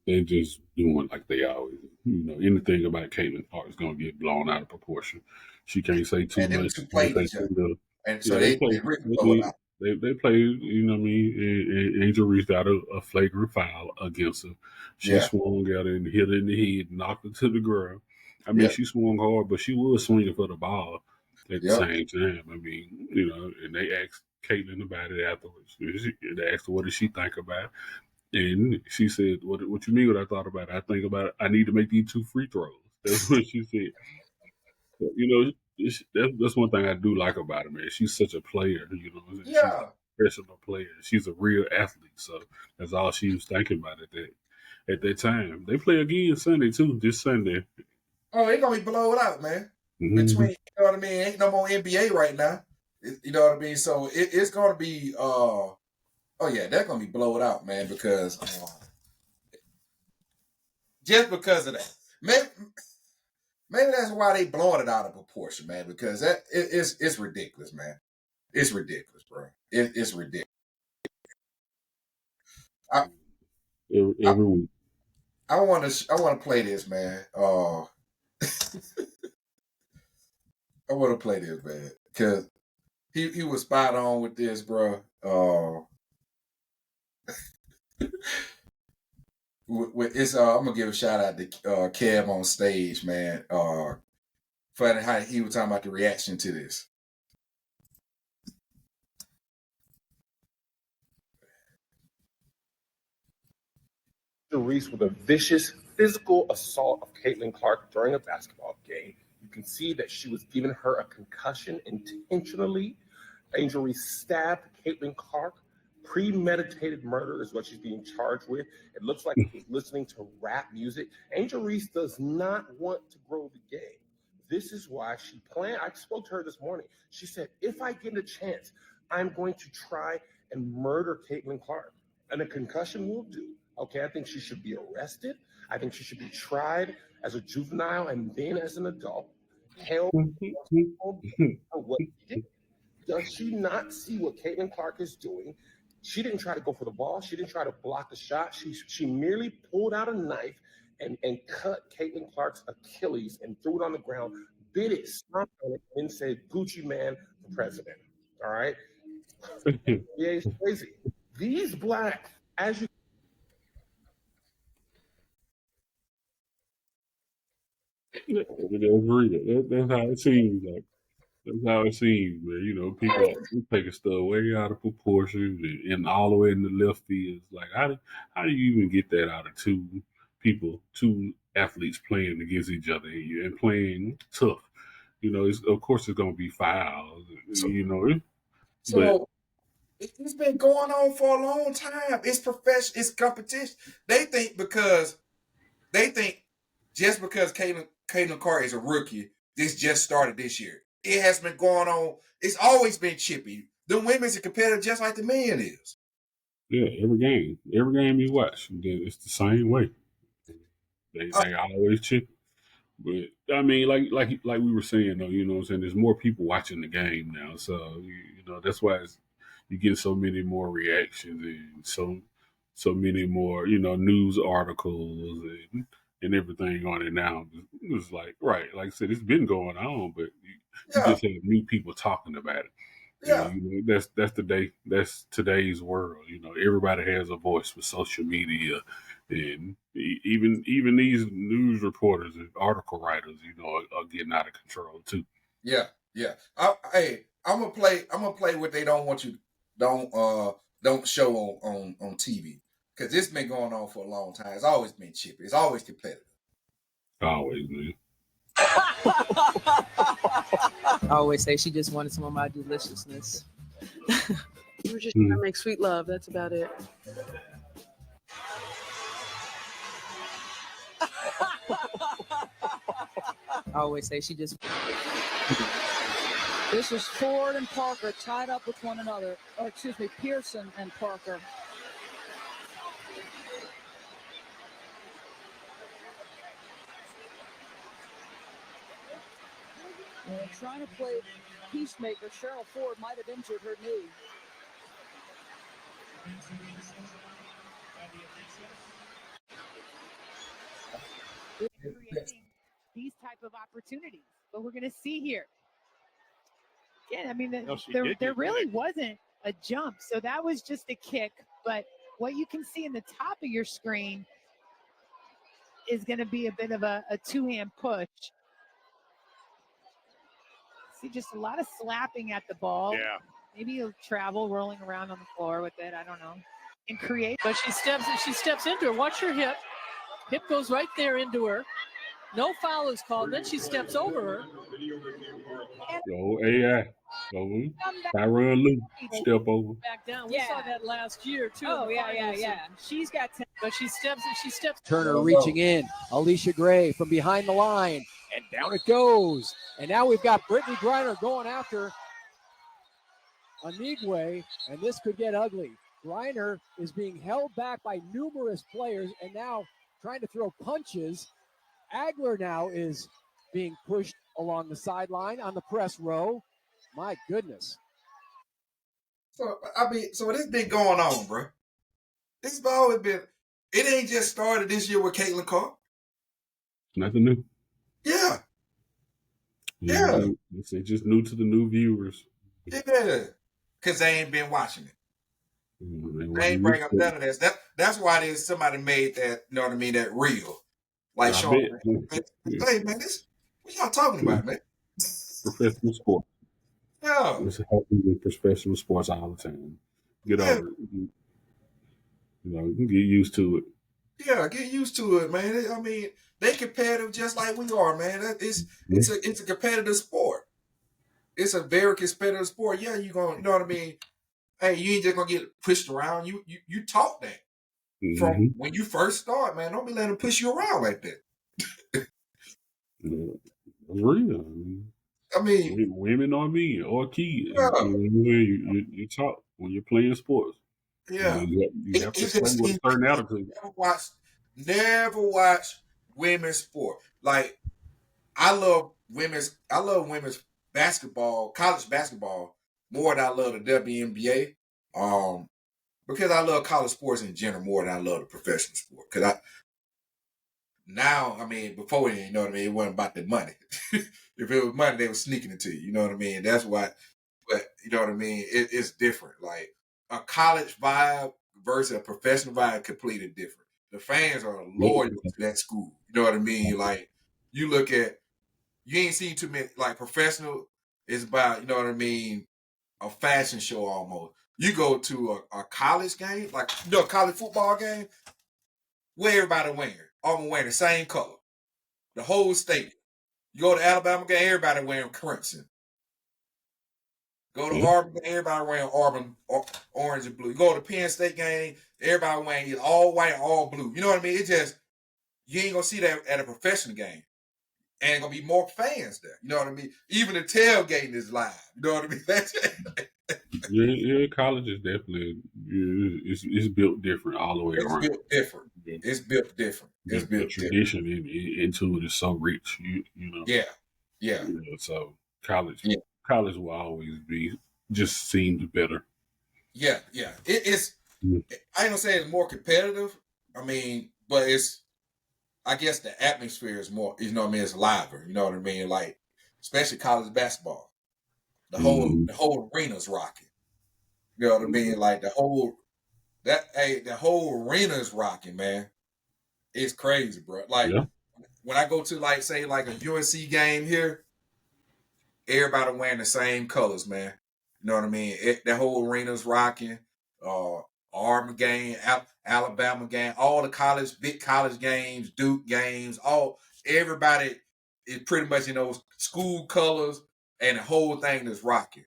They just doing like they always do. Anything about Caitlin Clark is gonna get blown out of proportion. She can't say too And them much. two She can't played say each too other, little. and so Yeah, they play. really blow it out. They played. You know what I mean? And Angel reached out a flagrant foul against her. She Yeah. swung out and hit her in the head, knocked her to the ground. I mean, Yeah. she swung hard, but she was swinging for the ball at the Yep. same time. I mean, and they asked Caitlin about it afterwards. They asked her what did she think about it. And she said, what you mean what I thought about it? I think about it. I need to make these 2 free throws. That's what she said. That's one thing I do like about her, man. She's such a player, Yeah. She's a professional player. She's a real athlete. So that's all she was thinking about at that time. They play again Sunday too, this Sunday. Oh, they're gonna be blown out, man. Mm-hmm. Between, you know what I mean, ain't no more NBA right now. You know what I mean? So it's gonna be oh yeah, they're gonna be blown out, man, because just because of that. Maybe that's why they blowing it out of proportion, man, because it's ridiculous, man. It's ridiculous, bro. It's ridiculous. Every week. I want to play this, man. I want to play this, man, because he was spot on with this, bro. I'm gonna give a shout out to Kev on stage, man. Funny how he was talking about the reaction to this. Reese with a vicious physical assault of Caitlin Clark during a basketball game. You can see that she was giving her a concussion intentionally. Angel Reese stabbed Caitlin Clark. Premeditated murder is what she's being charged with. It looks like she was listening to rap music. Angel Reese does not want to grow the game. This is why she planned. I spoke to her this morning. She said, if I get a chance, I'm going to try and murder Caitlin Clark. And a concussion will do. Okay, I think she should be arrested. I think she should be tried as a juvenile and then as an adult. Held for what she did. Does she not see what Caitlin Clark is doing? She didn't try to go for the ball. She didn't try to block the shot. She merely pulled out a knife and cut Caitlin Clark's Achilles and threw it on the ground, bit it, stomped on it, and said, Gucci man for president. All right. NBA is crazy. These blacks, as you That's real. That's how it seems. Like that's how it seems, man. You know, people take stuff way out of proportion and all the way in the left field. It's like, how do you even get that out of two athletes playing against each other and playing tough? You know, of course it's gonna be fouls. You know, but So it's been going on for a long time. It's profession. It's competition. They think just because Caitlin Carr is a rookie, this just started this year. It has been going on. It's always been chippy. The women's are competitive just like the men is. yeah, every game you watch, it's the same way. They always chip. But I mean, like we were saying though, you know what I'm saying? There's more people watching the game now, so you know that's why you get so many more reactions and so many more news articles and everything on it now. It's like like I said, it's been going on, but you Yeah, just have new people talking about it. And yeah, that's today's world. You know, everybody has a voice with social media, and even these news reporters and article writers, are getting out of control too. yeah, yeah. Hey, I'm gonna play. I'm gonna play what they don't want you don't show on TV because this been going on for a long time. It's always been chippy. It's always competitive. Always, man. I always say she just wanted some of my deliciousness. We were just trying to make sweet love. That's about it. I always say she just. This is Ford and Parker tied up with one another. Or excuse me, Pearson and Parker. And trying to play peacemaker, Cheryl Ford might have injured her knee. Creating these type of opportunities. But we're going to see here. Yeah, I mean, there really wasn't a jump. So that was just a kick. But what you can see in the top of your screen is going to be a bit of a two-hand push. See just a lot of slapping at the ball. Yeah. Maybe he'll travel, rolling around on the floor with it. I don't know. And create. But she steps into her. Watch her hip. Hip goes right there into her. No foul is called. Then she steps over her. Go AI. Go Tyron Lue. Step over. Back down. We saw that last year too. Oh, yeah. She's got 10. But she steps. Turner reaching in. Alicia Gray from behind the line. And down it goes. And now we've got Brittany Griner going after Anigwe. And this could get ugly. Griner is being held back by numerous players and now trying to throw punches. Agler now is being pushed along the sideline on the press row. My goodness. So this been going on, bro. This has always been. It ain't just started this year with Caitlin Carr. Nothing new. Yeah. It's just new to the new viewers. Yeah. Because they ain't been watching it. They ain't bring up none of this. That's why there's somebody made that, you know what I mean, that real. Like Sean, hey man, what y'all talking about, man? Professional sport. Yeah. It's happening in professional sports all the time. Get over it. You can get used to it. Yeah, get used to it, man. I mean, they competitive just like we are, man. It's a competitive sport. It's a very competitive sport. Yeah, you know what I mean? Hey, you ain't just gonna get pushed around. You taught that. From when you first start, man, don't be letting them push you around like that. It's real. I mean, women or men or kids. Yeah. You talk when you're playing sports. Yeah, you have to play with a certain attitude. Never watch women's sport. Like I love women's basketball, college basketball more than I love the WNBA. Because I love college sports in general more than I love the professional sport. Because before then, you know what I mean, it wasn't about the money. If it was money, they were sneaking it to you. You know what I mean? That's why. But You know what I mean? It's different. Like a college vibe versus a professional vibe, completely different. The fans are loyal to that school. You know what I mean? Like you look at, you ain't seen too many, like professional is about, you know what I mean, a fashion show almost. You go to a college game, like a college football game, where everybody wearing the same color. The whole stadium. You go to Alabama game, everybody wearing crimson. Go to Auburn, everybody wearing Auburn, orange and blue. You go to Penn State game, everybody wearing either all white, all blue. You know what I mean? It just, you ain't gonna see that at a professional game. And gonna be more fans there. You know what I mean? Even the tailgating is live. You know what I mean? Yeah, college is definitely it's built different all the way around. It's built different. It's built different. It's built the tradition into it is so rich. You know. Yeah. You know, so college will always be just seems better. Yeah. It's I ain't gonna say it's more competitive. I mean, but I guess the atmosphere is more, you know what I mean, it's liver, you know what I mean? Like, especially college basketball. The whole arena's rocking. You know what I mean? Like the whole arena's rocking, man. It's crazy, bro. Like when I go to like say like a UNC game here, everybody wearing the same colors, man. You know what I mean? The whole arena's rocking. Auburn game, Alabama game, all the big college games, Duke games, everybody is pretty much in those school colors, and the whole thing is rocking.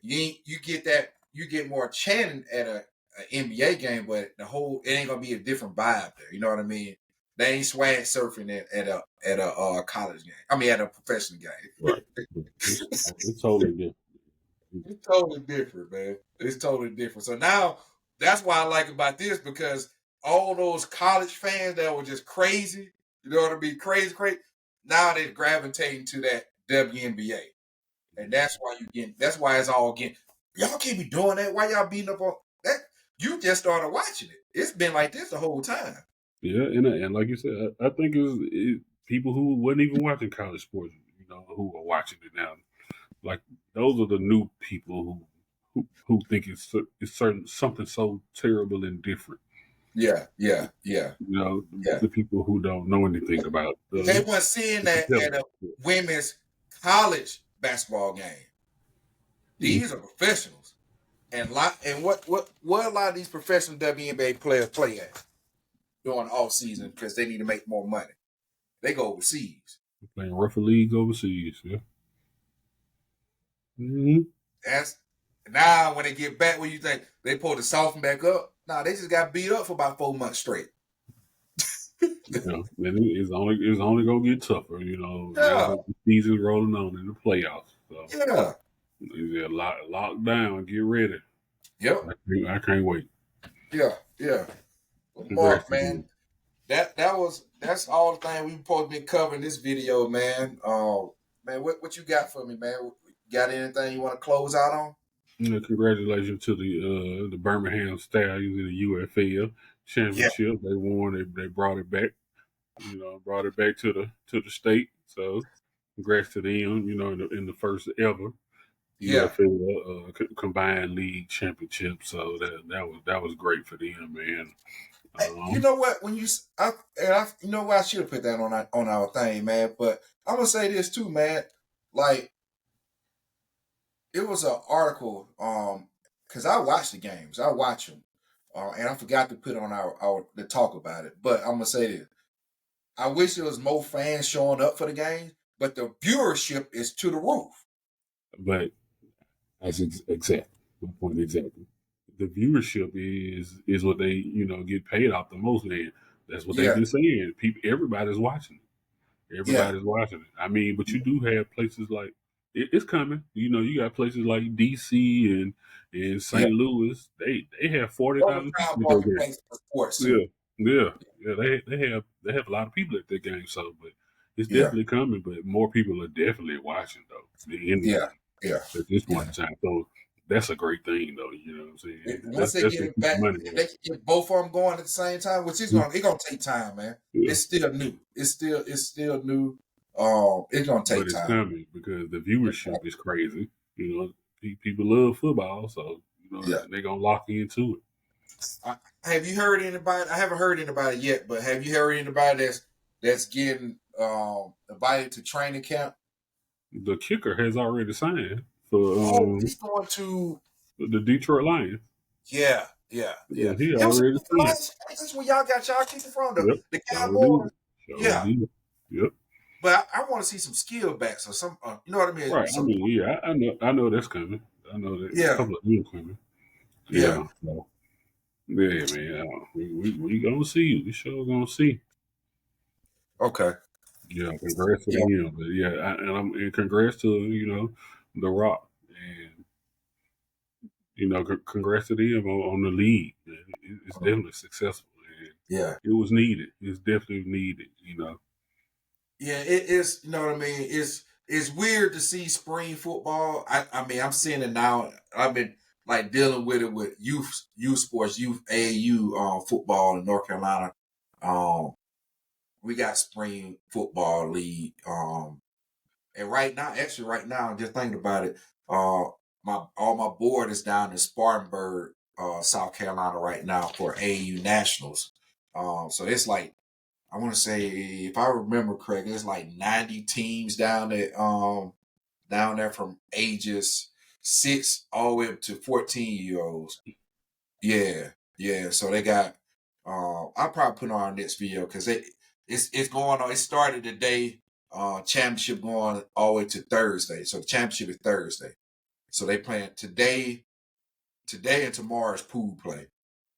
You get more chanting at an NBA game, but it ain't gonna be a different vibe there. You know what I mean? They ain't swag surfing at a college game. I mean, at a professional game. Right. It's totally different. It's totally different, man. It's totally different. So now that's why I like about this, because all those college fans that were just crazy, you know what I mean? Crazy. Now they're gravitating to that WNBA. And that's why it's all getting, y'all can't be doing that. Why y'all beating up on that? You just started watching it. It's been like this the whole time. Yeah, and like you said, I think it's people who wasn't even watching college sports, you know, who are watching it now. Like those are the new people who think it's something so terrible and different. Yeah. You know, the people who don't know anything about they weren't seeing that at a women's college basketball game. These are professionals, and what a lot of these professional WNBA players play at during the off season because they need to make more money. They go overseas. Playing rougher leagues overseas. Yeah. Mm-hmm. That's now when they get back, when you think they pull the soften back up. Nah, they just got beat up for about 4 months straight. You know, and it's only gonna get tougher. You know, the season's rolling on in the playoffs. So lock down, get ready. Yep, I can't wait. Yeah. Mark, man, that's all the thing we supposed to be covering this video, man. Man, what you got for me, man? Got anything you want to close out on? Congratulations to the Birmingham Stallions in the UFL championship. Yeah. They won. They brought it back. You know, brought it back to the state. So, congrats to them. You know, in the first ever UFL combined league championship. So that was great for them, man. You know what? When you know what, I should have put that on our thing, man. But I'm gonna say this too, man. Like, it was an article, because I watch the games, I watch them, and I forgot to put on our to talk about it. But I'm gonna say this: I wish there was more fans showing up for the games, but the viewership is to the roof. But that's exactly my point. Exactly, the viewership is what they get paid off the most, man. That's what they've been saying. Everybody's watching it. Everybody's watching it. I mean, but you do have places like it's coming. You know, you got places like DC and St. Louis. They have 40,000 people. Yeah. They have a lot of people at their game. So, but it's definitely coming. But more people are definitely watching though. At this point in time, so that's a great thing though. You know what I'm saying? Once they get it back, if they can get both of them going at the same time, which is gonna take time, man. Yeah. It's still new. It's still new. It's gonna take time. It's coming because the viewership is crazy. You know, people love football, so they're gonna lock into it. Have you heard anybody? I haven't heard anybody yet, but have you heard anybody that's getting invited to training camp? The kicker has already signed for He's going to the Detroit Lions. Yeah. He It was already the signed. That's where y'all got y'all kicker from, the Cowboys. Yeah. Yep. But I want to see some skill backs or some, you know what I mean? Right. I know that's coming. I know that a couple of them coming. Yeah. So, yeah, man. We gonna see. We sure gonna see. Okay. Yeah. Congrats to him. But and congrats to The Rock, and congrats to them on the league. It's definitely successful. And it was needed. It's definitely needed. Yeah, it is. You know what I mean? It's weird to see spring football. I mean, I'm seeing it now. I've been like dealing with it with youth sports, youth AAU football in North Carolina. We got spring football league. And right now, just thinking about it, all my board is down in Spartanburg, South Carolina right now for AAU Nationals. So it's like, I want to say, if I remember correctly, it's like 90 teams down there from ages 6 all the way up to 14-year-olds. Yeah. So they got. I'll probably put on our next video because it's going on. It started today. Championship going all the way to Thursday. So the championship is Thursday. So they playing today and tomorrow is pool play,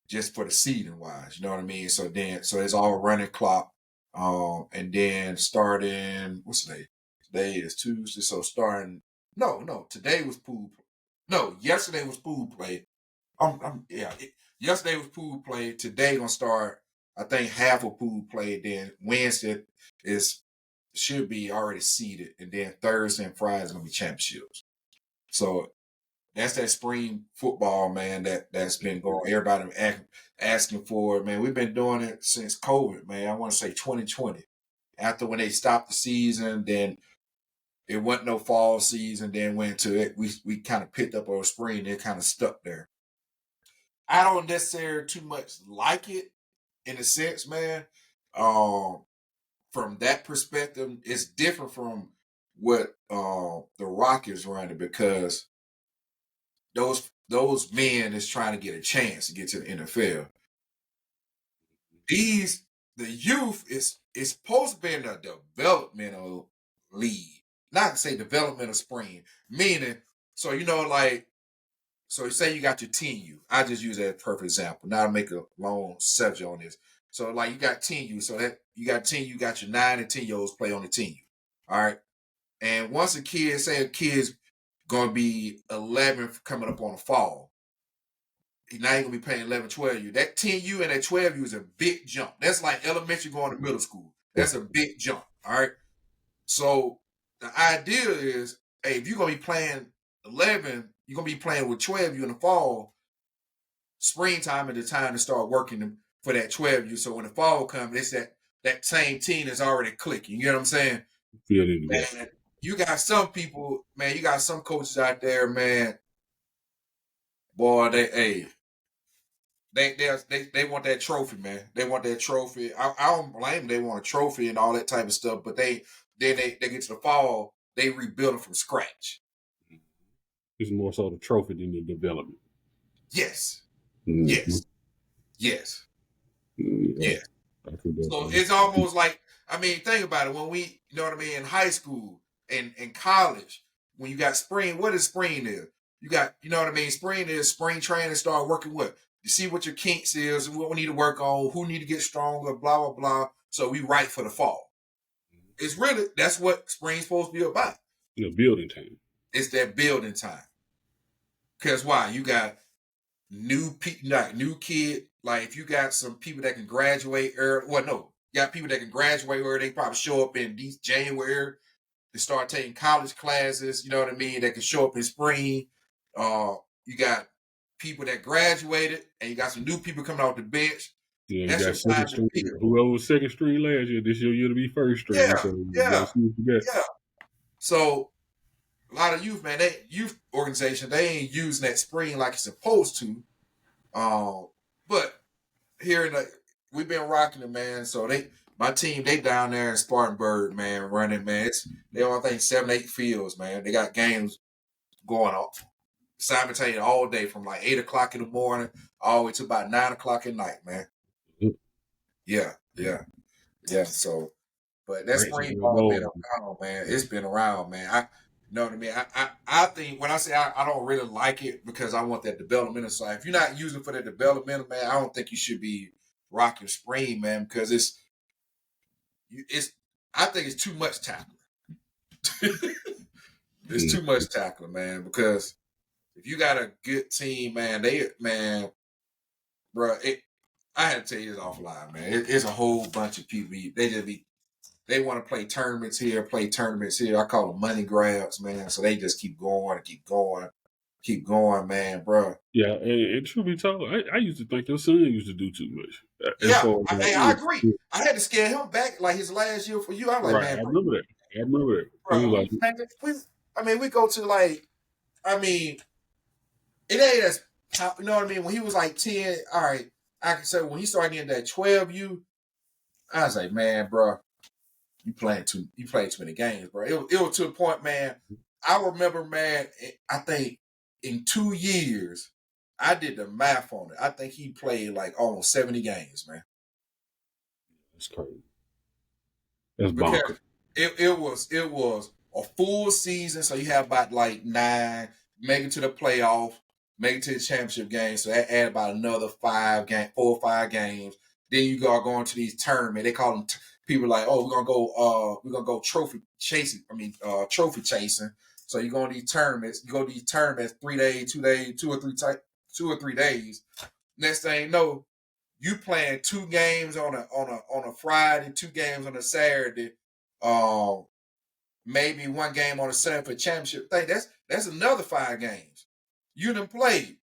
just for the seeding wise. You know what I mean? So it's all running clock. And then starting, what's the day? Today is Tuesday. So starting, no, today was pool play. No, yesterday was pool play. Yesterday was pool play. Today gonna start, I think, half of pool play. Then Wednesday should be already seeded, and then Thursday and Friday is gonna be championships. So that's that spring football, man. That's been going. Everybody asking for it, man. We've been doing it since COVID, man. I want to say 2020. After when they stopped the season, then it wasn't no fall season. Then went to it. We kind of picked up our spring. It kind of stuck there. I don't necessarily too much like it in a sense, man. From that perspective, it's different from what the Rock is running, because those men is trying to get a chance to get to the NFL. The youth is supposed to be in a developmental league, not to say developmental spring, meaning, so so say you got your teen youth. I just use that as a perfect example. Now I'll make a long subject on this. So like you got teen youth, so that you got your 9 and 10-year-olds play on the teen youth. All right. And once a kid's gonna be 11 coming up on the fall, now you're gonna be playing 11, 12U. That 10U and that 12U is a big jump. That's like elementary going to middle school. That's a big jump. All right. So the idea is, hey, if you're gonna be playing 11, you're gonna be playing with 12U in the fall. Springtime is the time to start working for that 12U. So when the fall comes, it's that same team is already clicking. You know what I'm saying? Man, you got some people, man. You got some coaches out there, man. Boy, they want that trophy, man. They want that trophy. I don't blame them. They want a trophy and all that type of stuff. But they get to the fall, they rebuild it from scratch. It's more so the trophy than the development. Yes. Mm-hmm. Yes. Yeah. So it's almost like, I mean, think about it. When we, you know what I mean, in high school and in college, when you got spring, what is spring is? You got, you know what I mean? Spring is spring training, start working with. You see what your kinks is, what we need to work on, who need to get stronger, blah, blah, blah. So we write for the fall. It's really, that's what spring's supposed to be about. Building time. It's that building time. Because why? You got new kid. Like if you got some people that can graduate early, you got people that can graduate early. They probably show up in January to start taking college classes. You know what I mean? That can show up in spring. You got people that graduated, and you got some new people coming off the bench. Yeah, that's your second string. Whoever was second string last year, this year to be first string. Yeah. So a lot of youth, man, they youth organization, they ain't using that spring like it's supposed to. But here in the we've been rocking it, man. So my team, they down there in Spartanburg, man, running, man. They only think 7-8 fields, man. They got games going on simultaneously all day from like 8 o'clock in the morning all the way to about 9 o'clock at night, man. Yeah. So, but that spring ball been around, man. It's been around, man. You know what I mean? I think when I say I don't really like it because I want that developmental side. If you're not using for the developmental, man, I don't think you should be rocking spring, man, because it's I think it's too much tackling. It's too much tackling, man, because if you got a good team, man, bro, I had to tell you this offline, man. It's a whole bunch of people. They want to play tournaments here, I call them money grabs, man. So they just keep going, man, bro. Yeah, and truth be told, I used to think your son used to do too much. Yeah, I agree. I had to scare him back like his last year for you. I'm like, man, I remember that. Bro, we go to like, it ain't as, you know what I mean? When he was like 10, all right, I can say when he started getting that 12U, I was like, man, bro, you played too many games, bro. It was to the point, man. I remember, man, I think in 2 years, I did the math on it. I think he played like almost 70 games, man. That's crazy. That's bonkers. It was a full season, so you have about like 9, make it to the playoff, make it to the championship game. So that add about another 4 or 5 games. Then you go going to these tournaments. They call them people like, oh, we're gonna go trophy chasing. Trophy chasing. So you go to these tournaments. You go to these tournaments 3 days, 2 days, 2 or 3 days. Next thing you know, you playing 2 games on a Friday, 2 games on a Saturday, maybe 1 game on a Sunday for championship thing. That's another 5 games. You done played.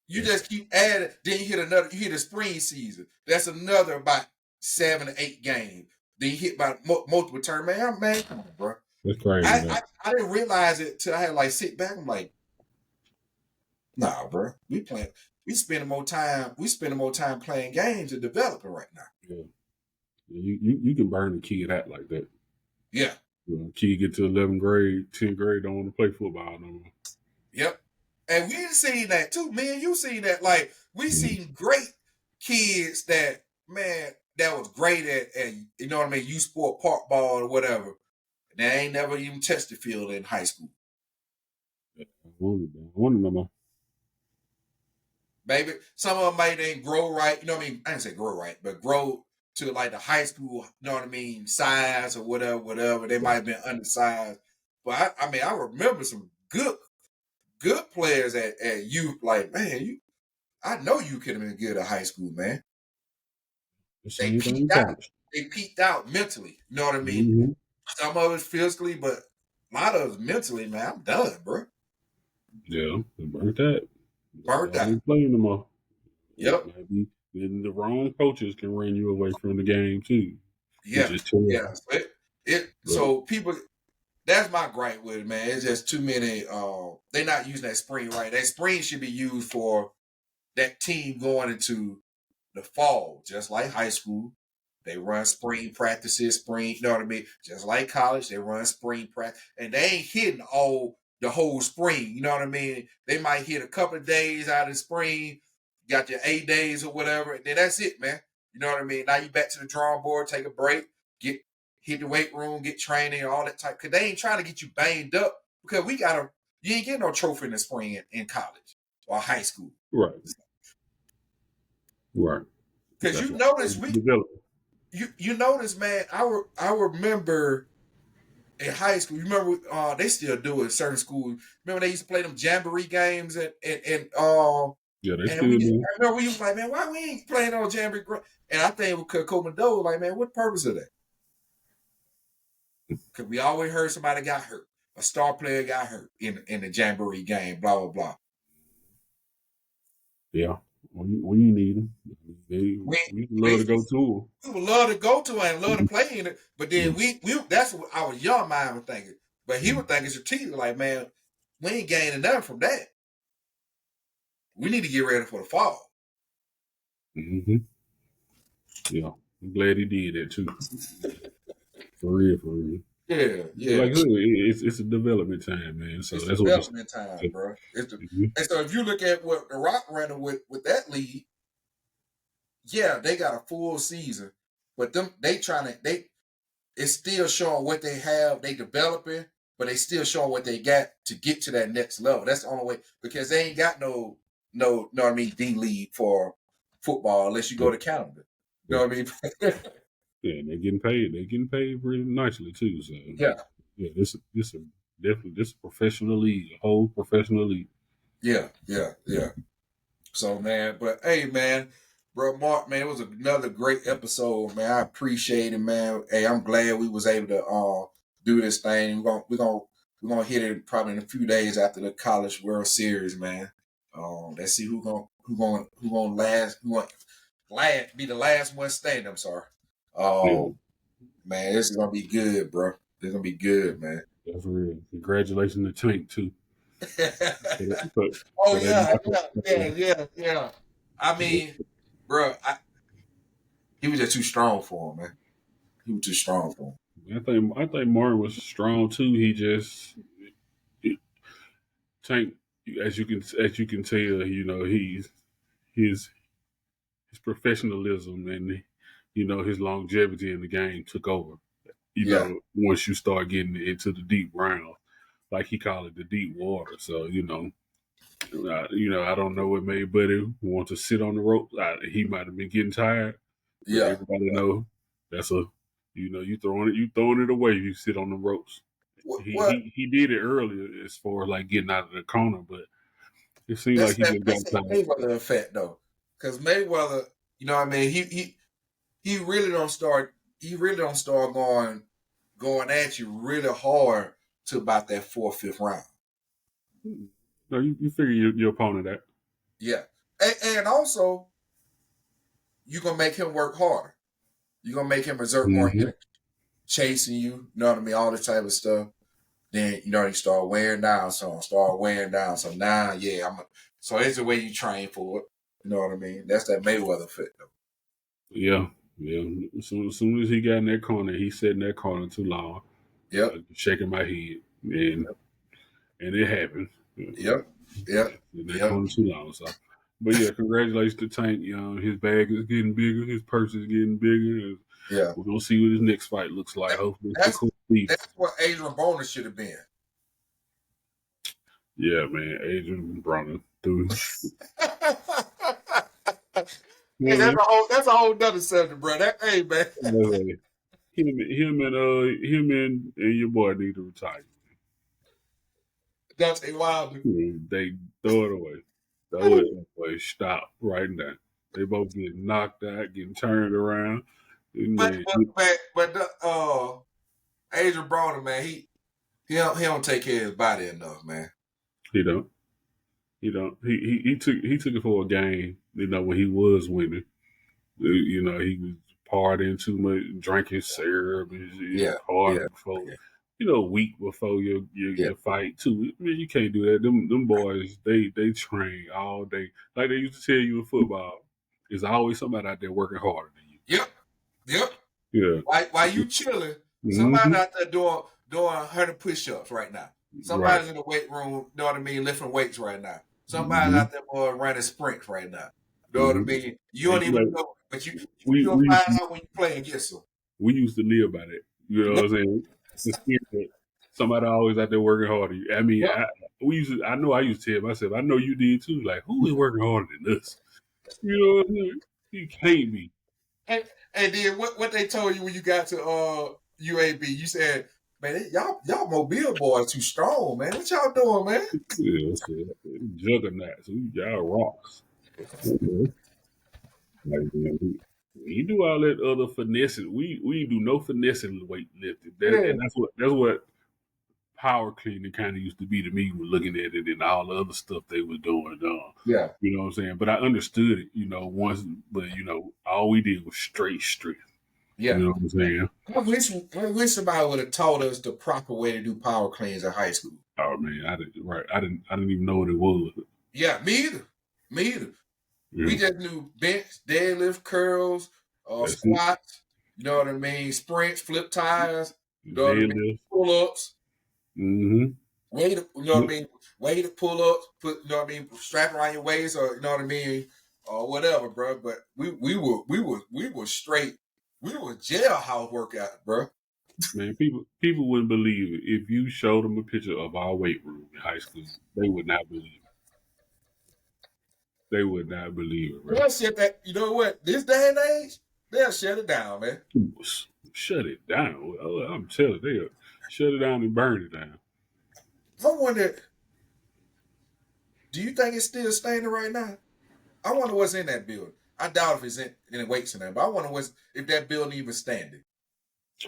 You just keep adding. Then you hit a spring season. That's another about 7 or 8 games. Then you hit about multiple tournaments. Man, come on, bro. That's crazy. I didn't realize it till I had like sit back. I'm like, nah, bro. We spending more time playing games and developing right now. Yeah. You can burn a kid out like that. Yeah. Kid get to 11th grade, 10th grade, don't want to play football no more. Yep. And we seen that too. Me and you seen that. Like, we seen great kids that was great at you know what I mean, youth sport, park ball or whatever. They ain't never even touched the field in high school. I wonder no more. Maybe some of them might ain't grow right. You know what I mean? I didn't say grow right, but grow to like the high school, you know what I mean, size or whatever. They might have been undersized. But I remember some good players at youth. Like, man, I know you could have been good at high school, man. They peaked out mentally. You know what I mean? Mm-hmm. Some of it's physically, but a lot of it's mentally, man. I'm done, bro. Yeah, burnt that. Burnt that. Ain't playing no more. Yep. Maybe the wrong coaches can run you away from the game too. Yeah. So people, that's my gripe with it, man. It's just too many. They're not using that spring right. That spring should be used for that team going into the fall, just like high school. They run spring practices, you know what I mean? Just like college, they run spring practice. And they ain't hitting the whole spring, you know what I mean? They might hit a couple of days out of the spring, got your 8 days or whatever, and then that's it, man. You know what I mean? Now you back to the drawing board, take a break, hit the weight room, get training, all that type. Because they ain't trying to get you banged up because you ain't getting no trophy in the spring in college or high school. Right. Because you notice you notice, man, I remember in high school, you remember they still do it in certain schools. Remember they used to play them jamboree games and yeah, they still do. I remember we was like, man, why we ain't playing on jamboree? And I think with Commando, like, man, what purpose of that? Because we always heard somebody got hurt. A star player got hurt in the jamboree game, blah, blah, blah. Yeah. When you need them, we love to go to them. We would love to go to and love to play in it, but then we that's what our young mind was thinking. But he would think it's strategic. Like, man, we ain't gaining nothing from that. We need to get ready for the fall. Mm-hmm. Yeah, I'm glad he did that too. For real, for real. Yeah, yeah. Like I said, it's a development time, man. So it's that's development time, bro. Mm-hmm. And so if you look at what the Rock running with that league, yeah, they got a full season, but it's still showing what they have. They developing, but they still showing what they got to get to that next level. That's the only way, because they ain't got no what I mean, D league for football unless you go to Canada. You know what I mean? Yeah, they're getting paid. They're getting paid really nicely too. So Yeah. This a professional league, a whole professional league. Yeah. So, man, but hey, man, bro, Mark, man, it was another great episode, man. I appreciate it, man. Hey, I'm glad we was able to do this thing. We're gonna hit it probably in a few days after the College World Series, man. Let's see who gonna be the last one standing. I'm sorry. Man, this is gonna be good, bro. This is gonna be good, man. That's real. Congratulations to Tank too. Yeah. I mean, bro, he was just too strong for him, man. He was too strong for him. I think Martin was strong too. He just Tank, as you can tell, you know, his professionalism and his longevity in the game took over. You know, once you start getting into the deep round, like he called it, the deep water. So I don't know what made Buddy want to sit on the rope. He might have been getting tired. But everybody know that's you throwing it away. You sit on the ropes. He did it earlier as far as like getting out of the corner, but it seemed like he just got tired. Mayweather effect though, because Mayweather, you know what I mean, he really don't start going at you really hard to about that 4th, 5th round. No, you figure your opponent that. Yeah. And also, you're going to make him work harder. You're going to make him exert more energy, chasing you, you know what I mean, all this type of stuff. Then, you start wearing down. So now, so it's the way you train for it. You know what I mean? That's that Mayweather effect, though. Yeah. As soon as he got in that corner, he sat in that corner too long. Yep. Shaking my head. And it happened. Yep. In that corner too long. So, but yeah, congratulations to Tank. His bag is getting bigger. His purse is getting bigger. Yeah. We're going to see what his next fight looks like. Hopefully that's what Adrian Broner should have been. Yeah, man. Adrian Broner. Dude. Hey, that's a whole nother subject, bro. Hey, man. Him and your boy need to retire. That's wild. They throw it away. Stop right now. They both getting knocked out, getting turned around. But Adrian Broner, man, he don't take care of his body enough, man. He don't. He took it for a game. When he was winning, he was partying too much, drinking syrup, partying before. A week before your fight too. I mean, you can't do that. Them boys, they train all day. Like they used to tell you in football, there's always somebody out there working harder than you. Yep. Yeah. While you chilling, somebody out there doing 100 push-ups right now. Somebody's in the weight room, you know what I mean, lifting weights right now. Somebody's out there running sprints right now. You know what I mean? You don't even know, but you'll find out when you play against them. We used to live by that. You know what I'm saying? Somebody always out there working harder. I mean, I used to tell myself, I know you did too. Like, who is working harder than us? You know what I mean? You can't be. And then what they told you when you got to UAB, you said, man, y'all Mobile boys too strong, man. What y'all doing, man? Yeah, juggernauts. Y'all rocks. We do all that other finessing. We do no finessing weightlifting. And that's what power cleaning kind of used to be to me when looking at it and all the other stuff they was doing. Yeah. You know what I'm saying? But I understood it, once, but all we did was straight strength. Yeah. You know what I'm saying? I wish somebody would have taught us the proper way to do power cleans in high school. Oh man, I didn't even know what it was. Yeah, me either. Me either. Yeah, We just knew bench, deadlift, curls, that's it. squats. You know what I mean? Sprints, flip tires. You know what I mean? Deadlift. Pull ups. Mm-hmm. Way to, you know what I mean? Way to pull ups. Put, you know what I mean? Strap around your waist, or you know what I mean, or whatever, bro. But we were straight. We were jailhouse workout, bro. Man, people wouldn't believe it if you showed them a picture of our weight room in high school. They would not believe it. They would not believe it, bro. They'll shut that. You know what? This day and age, they'll shut it down, man. Shut it down. I'm telling you, they'll shut it down and burn it down. I wonder, do you think it's still standing right now? I wonder what's in that building. I doubt if it's in any weights in there, but I wonder if that building even standing.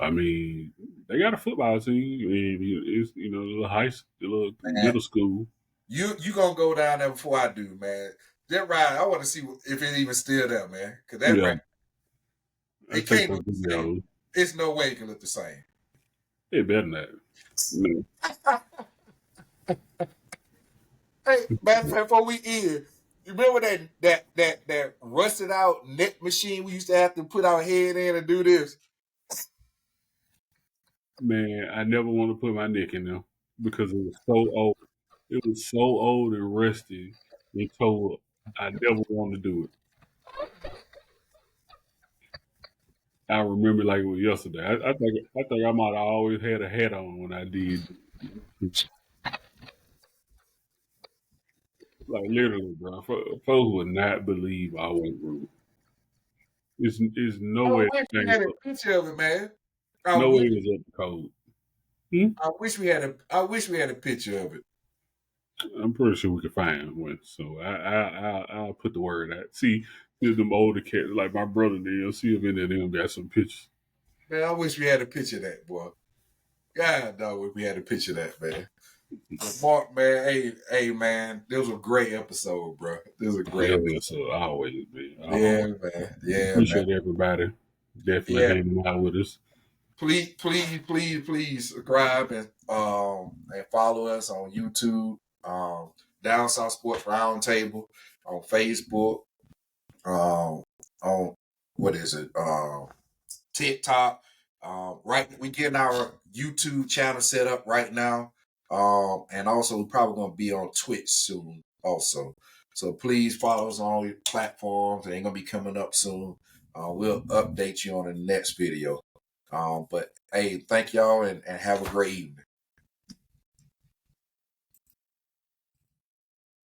I mean, they got a football team, and it's the little middle school. You gonna go down there before I do, man. That ride, I want to see if it's even still there, man. Because that ride, it can't look the same. It's no way it can look the same. It better not. No. Hey, matter of fact, before we end, you remember that rusted out net machine we used to have to put our head in and do this? Man, I never want to put my neck in there because it was so old. It was so old and rusty and tore up. I never wanted to do it. I remember like it was yesterday. I think I might have always had a hat on when I did. Like literally, bro. Folks would not believe I went room. It's no way. I wish we had a picture of it, man. No way it was up to code. I wish we had a picture of it. I'm pretty sure we could find one. So I'll put the word out. See them older cats like my brother there. See if any of them got some pictures. Man, I wish we had a picture of that, boy. God, dog, if we had a picture of that, man. But Mark, man, hey, man, this was a great episode, bro. This was a great episode. Always, man. Man. Yeah, appreciate everybody definitely hanging out with us. Please subscribe and follow us on YouTube, Down South Sports Roundtable, on Facebook, on what is it? TikTok. Right, we getting our YouTube channel set up right now. And also we're probably gonna be on Twitch soon also. So please follow us on all your platforms. They're gonna be coming up soon. We'll update you on the next video. But hey, thank y'all and have a great evening.